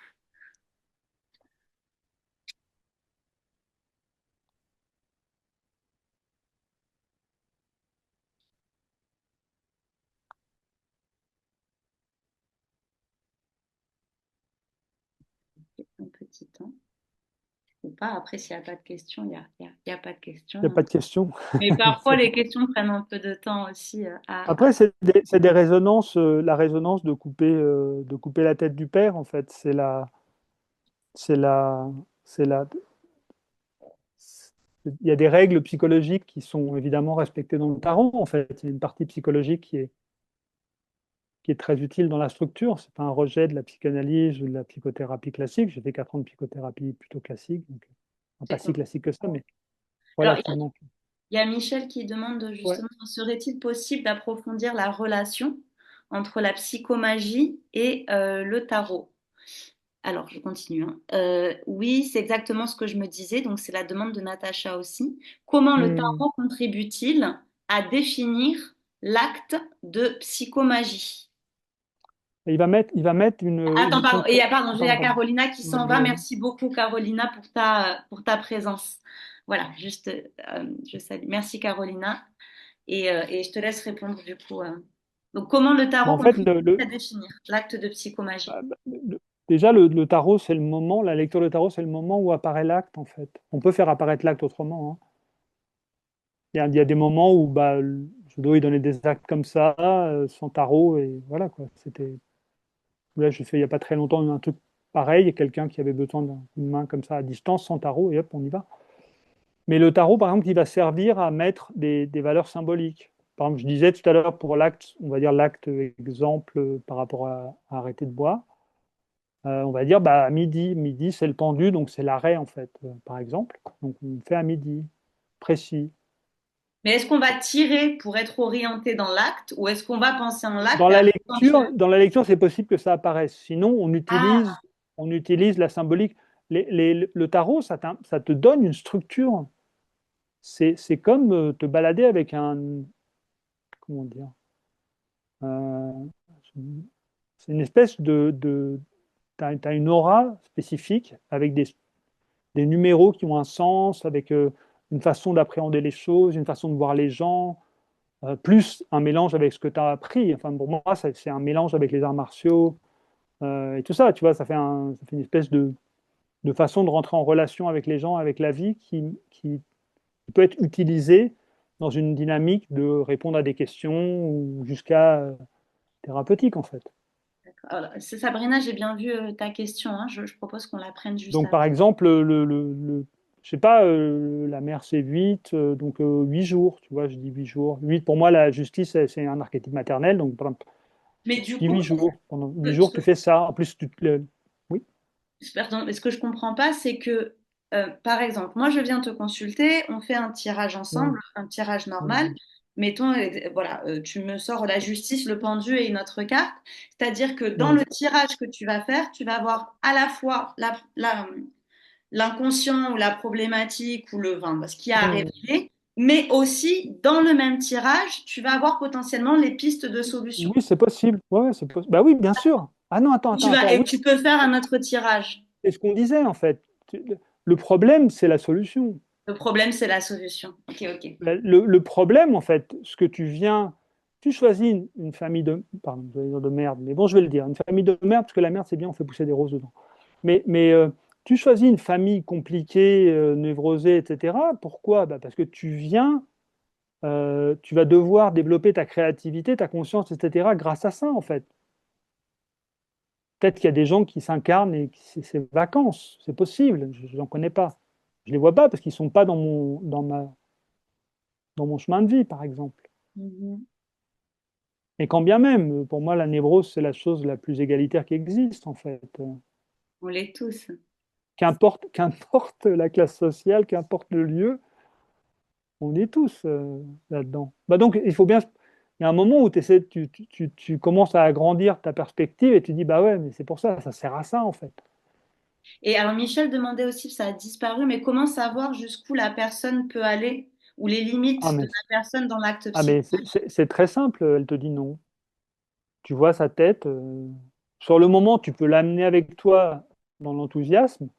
Un petit temps. Ou pas. Après, s'il n'y a pas de questions, il y a pas de questions, Il n'y a hein. pas de question. Mais parfois, les questions prennent un peu de temps aussi Après, c'est des résonances, la résonance de couper la tête du père, en fait. C'est la, c'est la, il y a des règles psychologiques qui sont évidemment respectées dans le tarot, en fait. Il y a une partie psychologique qui est très utile dans la structure. C'est pas un rejet de la psychanalyse ou de la psychothérapie classique. J'ai fait 4 ans de psychothérapie plutôt classique, donc pas si classique que ça, mais Alors, relativement. il y a Michel qui demande Ouais. justement, serait-il possible d'approfondir la relation entre la psychomagie et le tarot? Alors, je continue, hein. Oui, c'est exactement ce que je me disais, donc c'est la demande de Natacha aussi. Comment le Hmm. tarot contribue-t-il à définir l'acte de psychomagie? Il va mettre Attends, une pardon, et contrainte. pardon, j'ai la Carolina qui s'en Vas-y, va. vas-y. Merci beaucoup, Carolina, pour ta présence. Voilà, juste, je salue. Merci, Carolina. Et je te laisse répondre du coup. Donc, comment le Mais tarot en fait, contribue à définir l'acte de psychomagie? déjà, le tarot, c'est le moment, la lecture de tarot, c'est le moment où apparaît l'acte, en fait. On peut faire apparaître l'acte autrement, hein. Il y a des moments où bah, je dois lui donner des actes comme ça, sans tarot, et voilà, quoi. Là, j'ai fait il n'y a pas très longtemps un truc pareil, il y a quelqu'un qui avait besoin d'une main comme ça à distance, sans tarot, et hop, on y va. Mais le tarot, par exemple, il va servir à mettre des valeurs symboliques. Par exemple, je disais tout à l'heure pour l'acte, on va dire l'acte exemple par rapport à arrêter de boire. On va dire bah, à midi. Midi, c'est le pendu, donc c'est l'arrêt, en fait, par exemple. Donc on fait à midi, précis. Mais est-ce qu'on va tirer pour être orienté dans l'acte ou est-ce qu'on va penser en l'acte Dans et la après, quand tu... lecture, dans la lecture, c'est possible que ça apparaisse. Sinon, on Ah, utilise, on utilise la symbolique. Le tarot, ça te donne une structure. C'est comme te balader avec comment dire, euh, c'est une espèce t'as une aura spécifique avec des numéros qui ont un sens, avec une façon d'appréhender les choses, une façon de voir les gens, plus un mélange avec ce que tu as appris. Enfin, pour moi, c'est un mélange avec les arts martiaux et tout ça, tu vois, ça fait une espèce de façon de rentrer en relation avec les gens, avec la vie, qui peut être utilisée dans une dynamique de répondre à des questions ou jusqu'à thérapeutique, en fait. d'accord. Alors, c'est Sabrina, j'ai bien vu ta question, hein. Je propose qu'on la prenne juste Donc, après. par exemple, je sais pas, la mère, c'est 8, donc 8 jours, tu vois, je dis 8 jours. 8 pour moi, la justice, c'est un archétype maternel, donc par exemple, Mais je du dis coup, 8 jours. Pendant 8 ce jours, que, tu fais ça. En plus, oui. pardon, mais ce que je comprends pas, c'est que, par exemple, moi, je viens te consulter, on fait un tirage Mm, ensemble, un tirage normal. mm, Mettons, voilà, tu me sors la justice, le pendu et une autre carte. C'est-à-dire que dans mm. le tirage que tu vas faire, tu vas avoir à la fois l'inconscient ou la problématique ou enfin, ce qui a Mm. révélé, mais aussi dans le même tirage, tu vas avoir potentiellement les pistes de solution. Oui, c'est possible. Ouais, c'est possible. Bah oui, bien sûr. Ah non, attends, attends, attends. Et Oui, tu peux faire un autre tirage. c'est ce qu'on disait, en fait. Le problème, c'est la solution. Le problème, c'est la solution. Ok, ok. Le problème, en fait, ce que tu choisis une famille pardon, je vais dire de merde, mais bon, je vais le dire, une famille de merde, parce que la merde, c'est bien, on fait pousser des roses dedans. Mais tu choisis une famille compliquée, névrosée, etc. Pourquoi? Bah, parce que tu vas devoir développer ta créativité, ta conscience, etc. grâce à ça, en fait. Peut-être qu'il y a des gens qui s'incarnent et c'est vacances, c'est possible, je n'en connais pas. Je ne les vois pas parce qu'ils ne sont pas dans mon chemin de vie, par exemple. Mhm. Et quand bien même, pour moi, la névrose, c'est la chose la plus égalitaire qui existe, en fait. On l'est tous. qu'importe la classe sociale, qu'importe le lieu, on est tous là-dedans. Bah donc, il y a un moment où tu commences à agrandir ta perspective et tu dis, bah ouais, mais c'est pour ça, ça sert à ça en fait. Et alors Michel demandait aussi, ça a disparu, mais comment savoir jusqu'où la personne peut aller ou les Ah limites de mais, la personne dans l'acte ah, psy? mais c'est très simple, elle te dit non. Tu vois sa tête. Sur le moment, tu peux l'amener avec toi dans l'enthousiasme.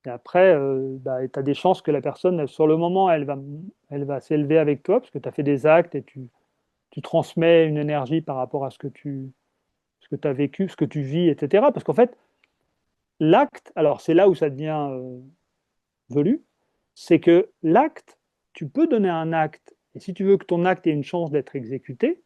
Et après, bah, tu as des chances que la personne, sur le moment, elle va s'élever avec toi parce que tu as fait des actes et tu transmets une énergie par rapport à ce que tu as vécu, ce que tu vis, etc. Parce qu'en fait, l'acte, alors c'est là où ça devient velu, c'est que l'acte, tu peux donner un acte, et si tu veux que ton acte ait une chance d'être exécuté,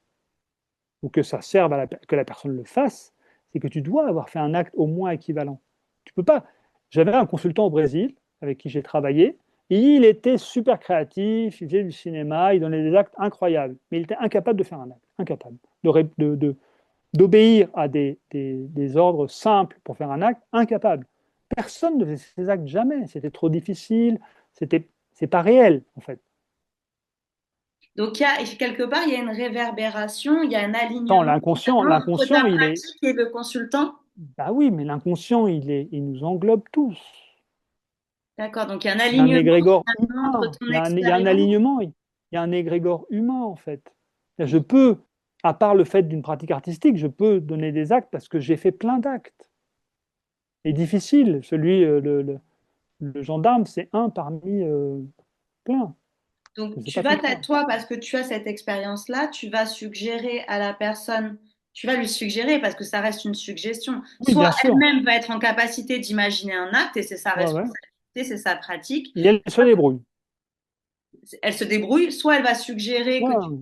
ou que ça serve que la personne le fasse, c'est que tu dois avoir fait un acte au moins équivalent. Tu peux pas. J'avais un consultant au Brésil avec qui j'ai travaillé, et il était super créatif, il faisait du cinéma, il donnait des actes incroyables, mais il était incapable de faire un acte, incapable d'obéir à des ordres simples pour faire un acte, incapable. Personne ne faisait ces actes jamais, c'était trop difficile, c'est pas réel en fait. Donc, quelque part, il y a une réverbération, il y a un Tant alignement l'inconscient, finalement entre ta l'inconscient, il est, pratique et le consultant. bah oui, mais l'inconscient, il nous englobe tous. D'accord, donc il y a un Il y a un alignement égrégore finalement entre humain, ton il y a un expérience. alignement, il y a un égrégore humain en fait. Je peux, à part le fait d'une pratique artistique, je peux donner des actes parce que j'ai fait plein d'actes. Et difficile, le gendarme, c'est un parmi plein. Je Donc ne sais tu pas vas, tout faire. toi, parce que tu as cette expérience-là, tu vas suggérer à la personne, tu vas lui suggérer parce que ça reste une suggestion. Oui, Soit bien sûr. elle-même va être en capacité d'imaginer un acte et c'est sa Ouais, ouais. responsabilité, c'est sa pratique. Et elle se débrouille. Elle se débrouille, soit elle va suggérer que tu Ouais.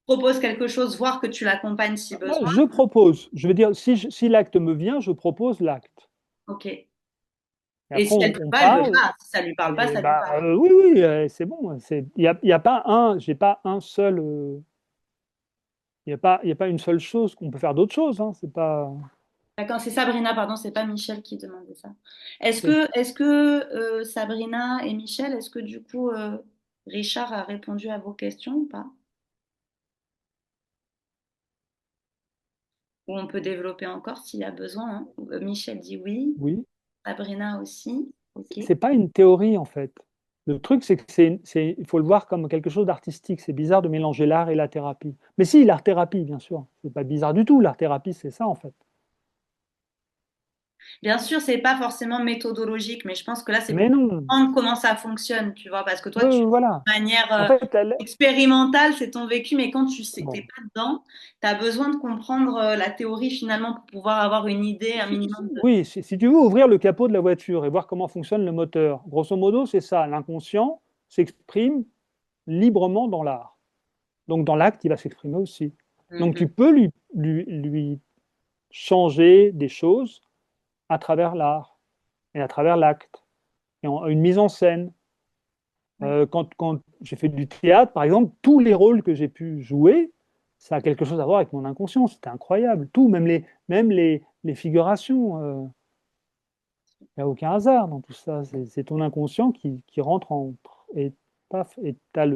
proposes quelque chose, voire que tu l'accompagnes si Moi, besoin. je propose. Je veux dire, si l'acte me vient, je propose l'acte. Ok. Et Et après, si elle ne veut on pas, elle ne veut parle. pas. Si ça lui parle pas, Et ça lui bah parle. oui, oui, c'est bon. Il y a pas un, j'ai pas un seul. Il y a pas une seule chose qu'on peut faire d'autres choses. Hein. C'est pas. D'accord, c'est Sabrina, pardon, c'est pas Michel qui demandait ça. c'est- Est-ce que Sabrina et Michel, est-ce que du coup Richard a répondu à vos questions ou pas? Ou on peut développer encore s'il y a besoin, hein. Michel dit oui, Oui. Sabrina aussi. Ok. C'est pas une théorie en fait. Le truc, c'est que il faut le voir comme quelque chose d'artistique. C'est bizarre de mélanger l'art et la thérapie. Mais si, l'art-thérapie, bien sûr. C'est pas bizarre du tout. L'art-thérapie, c'est ça en fait. Bien sûr, c'est pas forcément méthodologique, mais je pense que là, c'est Mais pour non. comprendre comment ça fonctionne, tu vois, parce que toi, Voilà. de manière En fait, expérimentale, c'est ton vécu, mais quand tu sais, t'es bon. pas dedans, tu as besoin de comprendre la théorie finalement pour pouvoir avoir une idée, un minimum de... Oui, si tu veux ouvrir le capot de la voiture et voir comment fonctionne le moteur, grosso modo, c'est ça. L'inconscient s'exprime librement dans l'art. Donc dans l'acte, il va s'exprimer aussi. Donc Mhm. tu peux lui changer des choses à travers l'art et à travers l'acte, et une mise en scène. Ouais. Quand j'ai fait du théâtre, par exemple, tous les rôles que j'ai pu jouer, ça a quelque chose à voir avec mon inconscient. C'était incroyable. Tout, même les figurations. Il n'y a aucun hasard dans tout ça. C'est ton inconscient qui rentre et paf, et tu as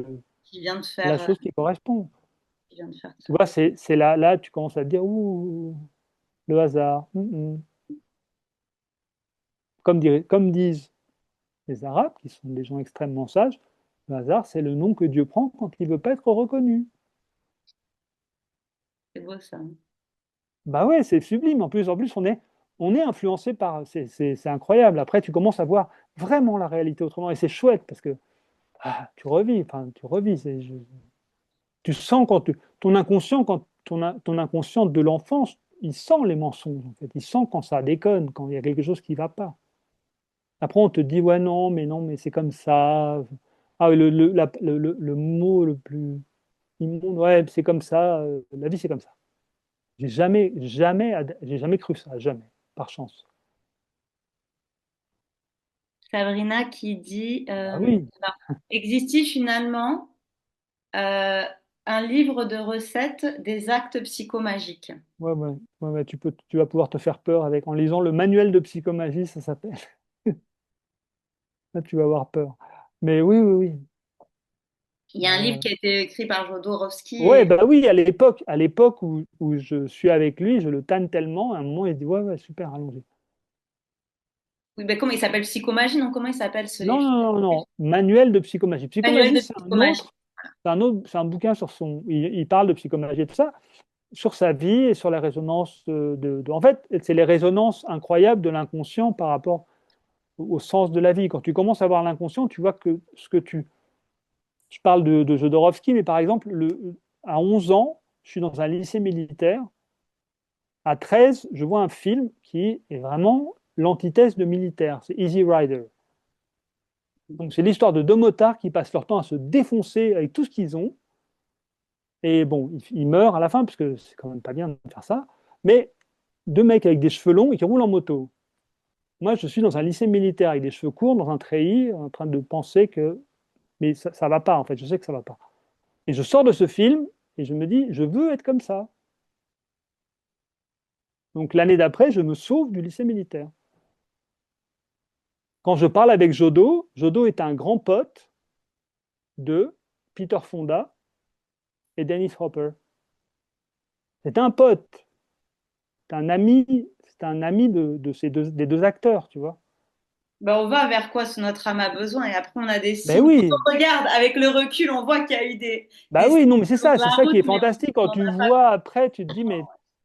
Qui vient de la faire, chose qui correspond. qui vient de faire Tu ça. vois, c'est là, tu commences à te dire, ouh, le hasard. Comme disent les Arabes, qui sont des gens extrêmement sages, le hasard, c'est le nom que Dieu prend quand il ne veut pas être reconnu. C'est beau ça. Bah ouais, c'est sublime. En plus, on est influencé par. C'est incroyable. Après, tu commences à voir vraiment la réalité autrement. Et c'est chouette parce que tu revis. Enfin, tu revis. Tu sens ton inconscient, quand ton inconscient de l'enfance, il sent les mensonges, en fait. Il sent quand ça déconne, quand il y a quelque chose qui ne va pas. Après, on te dit, ouais, non, mais c'est comme ça. Ah, oui, le mot le plus immonde, ouais, c'est comme ça. La vie, c'est comme ça. J'ai jamais cru ça, jamais, par chance. Sabrina qui dit, Bah oui, alors, existe-t-il finalement euh, un livre de recettes des actes psychomagiques? ouais, tu vas pouvoir te faire peur en lisant le manuel de psychomagie, ça s'appelle. Là, tu vas avoir peur. Mais oui, oui, oui. Il y a un livre qui a été écrit par Jodorowsky. Ouais, bah oui, à l'époque où je suis avec lui, je le tanne tellement, à un moment, il dit, ouais, ouais, super, allons-y. Oui, ben comment il s'appelle? Psychomagie, non? Comment il s'appelle ce Non, livre? non, non, non, manuel de psychomagie. Manuel Psychomagie, de c'est un psychomagie. autre, c'est un bouquin sur son, il parle de psychomagie et tout ça, sur sa vie et sur la résonance en fait, c'est les résonances incroyables de l'inconscient par rapport au sens de la vie. Quand tu commences à voir l'inconscient, tu vois que ce que tu, je parle de Jodorowsky, mais par exemple, à 11 ans, je suis dans un lycée militaire. À 13, je vois un film qui est vraiment l'antithèse de militaire. C'est Easy Rider. Donc, c'est l'histoire de deux motards qui passent leur temps à se défoncer avec tout ce qu'ils ont. Et bon, ils meurent à la fin, parce que c'est quand même pas bien de faire ça. Mais deux mecs avec des cheveux longs et qui roulent en moto. Moi, je suis dans un lycée militaire avec des cheveux courts, dans un treillis, en train de penser que. Mais ça va pas, en fait. Je sais que ça va pas. Et je sors de ce film et je me dis, je veux être comme ça. Donc, l'année d'après, je me sauve du lycée militaire. Quand je parle avec Jodo, Jodo est un grand pote de Peter Fonda et Dennis Hopper. C'est un pote, c'est un ami de des deux acteurs, tu vois. Ben, on va vers quoi ce notre âme a besoin et après on a des Ben signes. Quand oui, on regarde avec le recul, on voit qu'il y a eu bah des signes oui, non, mais sur c'est la ça qui route, est mais fantastique. Quand on n'en tu a pas. vois après, tu te dis, mais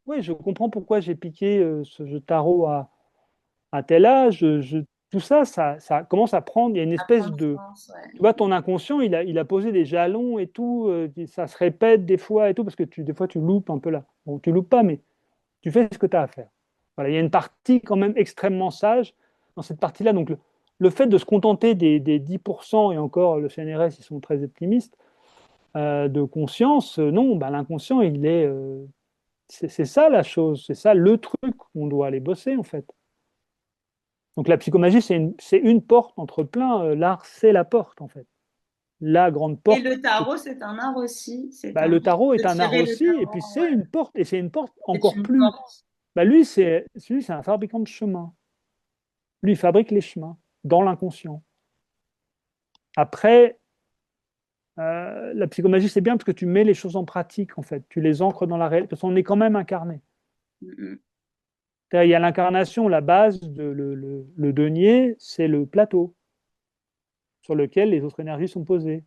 oui, je comprends pourquoi j'ai piqué ce jeu de tarot à tel âge. Tout ça, ça commence à prendre, il y a une À espèce prendre de. sens, ouais. Tu vois, ton inconscient, il a posé des jalons et tout, ça se répète des fois et tout, parce que des fois, tu loupes un peu là. Bon, tu loupes pas, mais tu fais ce que tu as à faire. Voilà, il y a une partie quand même extrêmement sage dans cette partie-là. Donc, le fait de se contenter des 10%, et encore, le CNRS, ils sont très optimistes, de conscience, non, bah, l'inconscient, c'est ça la chose, c'est ça le truc qu'on doit aller bosser, en fait. Donc, la psychomagie, c'est une porte entre plein. L'art, c'est la porte, en fait. La grande Et porte. le tarot, c'est un art aussi. C'est Bah, un le art tarot de est un art tirer le aussi, et puis tarot. c'est Ouais. une porte, et c'est une porte C'est encore une plus. porte. Bah, lui, c'est un fabricant de chemin. Lui, il fabrique les chemins dans l'inconscient. Après, la psychomagie, c'est bien parce que tu mets les choses en pratique, en fait. Tu les ancres dans la réalité, parce qu'on est quand même incarné. Mm, Il y a l'incarnation, la base, le denier, c'est le plateau sur lequel les autres énergies sont posées.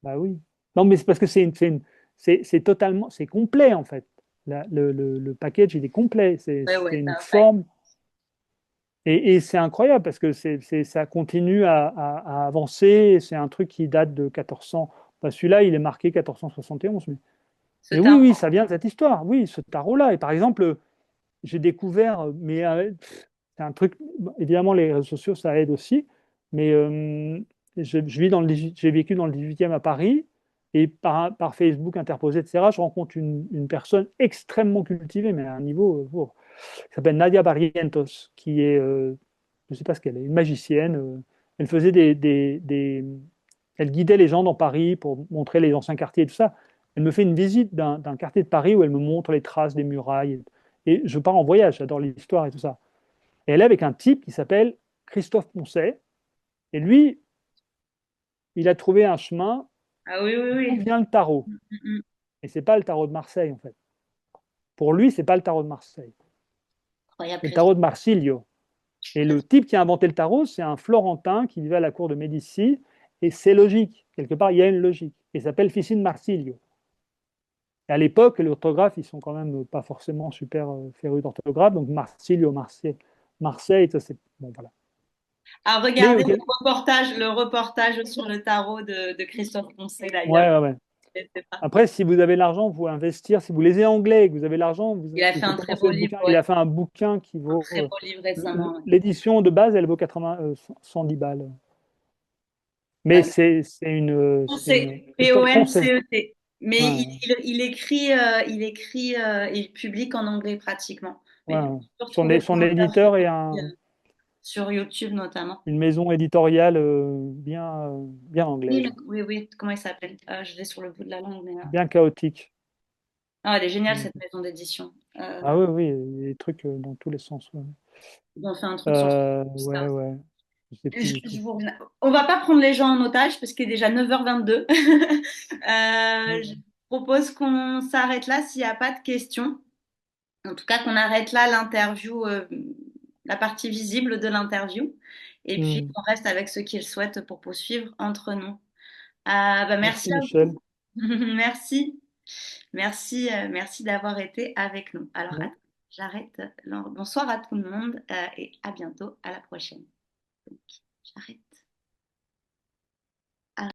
Bah oui. Non, mais c'est parce que c'est totalement, c'est complet, en fait. Le package, il est complet. ouais, C'est ouais, c'est une un pack. forme. Et c'est incroyable parce que ça continue à avancer. C'est un truc qui date de 1400. Enfin, celui-là, il est marqué 1471. Ce Mais oui, tarot. oui, ça vient de cette histoire. Oui, ce tarot-là. Et par exemple, j'ai découvert, mais c'est un truc, bon, évidemment, les réseaux sociaux, ça aide aussi. Mais je vis j'ai vécu dans le 18e à Paris. Et par Facebook interposé, etc., je rencontre une personne extrêmement cultivée, mais à un niveau qui s'appelle Nadia Barrientos, qui est, je ne sais pas ce qu'elle est, une magicienne. Elle faisait elle guidait les gens dans Paris pour montrer les anciens quartiers et tout ça. Elle me fait une visite d'un quartier de Paris où elle me montre les traces des murailles. Et je pars en voyage, j'adore l'histoire et tout ça. Et elle est avec un type qui s'appelle Christophe Poncet. Et lui, il a trouvé un chemin Ah oui, oui, d'où oui. vient le tarot. Mm, mm. Et c'est pas le tarot de Marseille, en fait. Pour lui, c'est pas le tarot de Marseille. Incroyable, C'est le Christophe. tarot de Marsilio. Et le type qui a inventé le tarot, c'est un Florentin qui vivait à la cour de Médicis. Et c'est logique. Quelque part, il y a une logique. Il s'appelle Ficine Marsilio. Et à l'époque, les orthographes, ils sont quand même pas forcément super férus d'orthographe. Donc Marsilio, Marseille, Marseille, ça c'est. Bon, voilà. À Mais regarder ok. le reportage sur le tarot de Christophe Poncet, d'ailleurs. Ouais, ouais, ouais. C'est pas- Après, si vous avez l'argent, vous pouvez investir. Si vous lisez anglais et que vous avez l'argent, Il a il fait faut un très commencer beau le livre, bouquin. Il ouais. a fait un bouquin qui Un vaut. très beau livre récemment. Ouais. L'édition de base, elle vaut 110 balles. Mais Ouais. c'est Poncet, une. Poncet. Poncet. Mais Ouais, ouais. il publie qu'en anglais pratiquement. Ouais, Mais ouais. tu peux retrouver Son plein éditeur est sur YouTube notamment. une maison éditoriale bien Oui, anglaise, oui, oui. Comment il s'appelle? Je l'ai sur le bout de la langue, mais bien chaotique. non, elle est géniale Mm. cette maison d'édition. Euh, Ah oui, oui, il y a des trucs dans tous les sens. Ouais, ils ont fait un truc sur ouais, ça. ouais. Je sais plus du tout. On va pas prendre les gens en otage parce qu'il est déjà 9h22. Je propose qu'on s'arrête là s'il n'y a pas de questions. En tout cas, qu'on arrête là l'interview, la partie visible de l'interview. Et puis Hmm. qu'on reste avec ceux qui le souhaitent pour poursuivre entre nous. Merci Merci à vous. Michel. Merci. Merci, merci d'avoir été avec nous. Alors, Ouais. attends, j'arrête. Bonsoir à tout le monde et à bientôt, à la prochaine. Donc, j'arrête.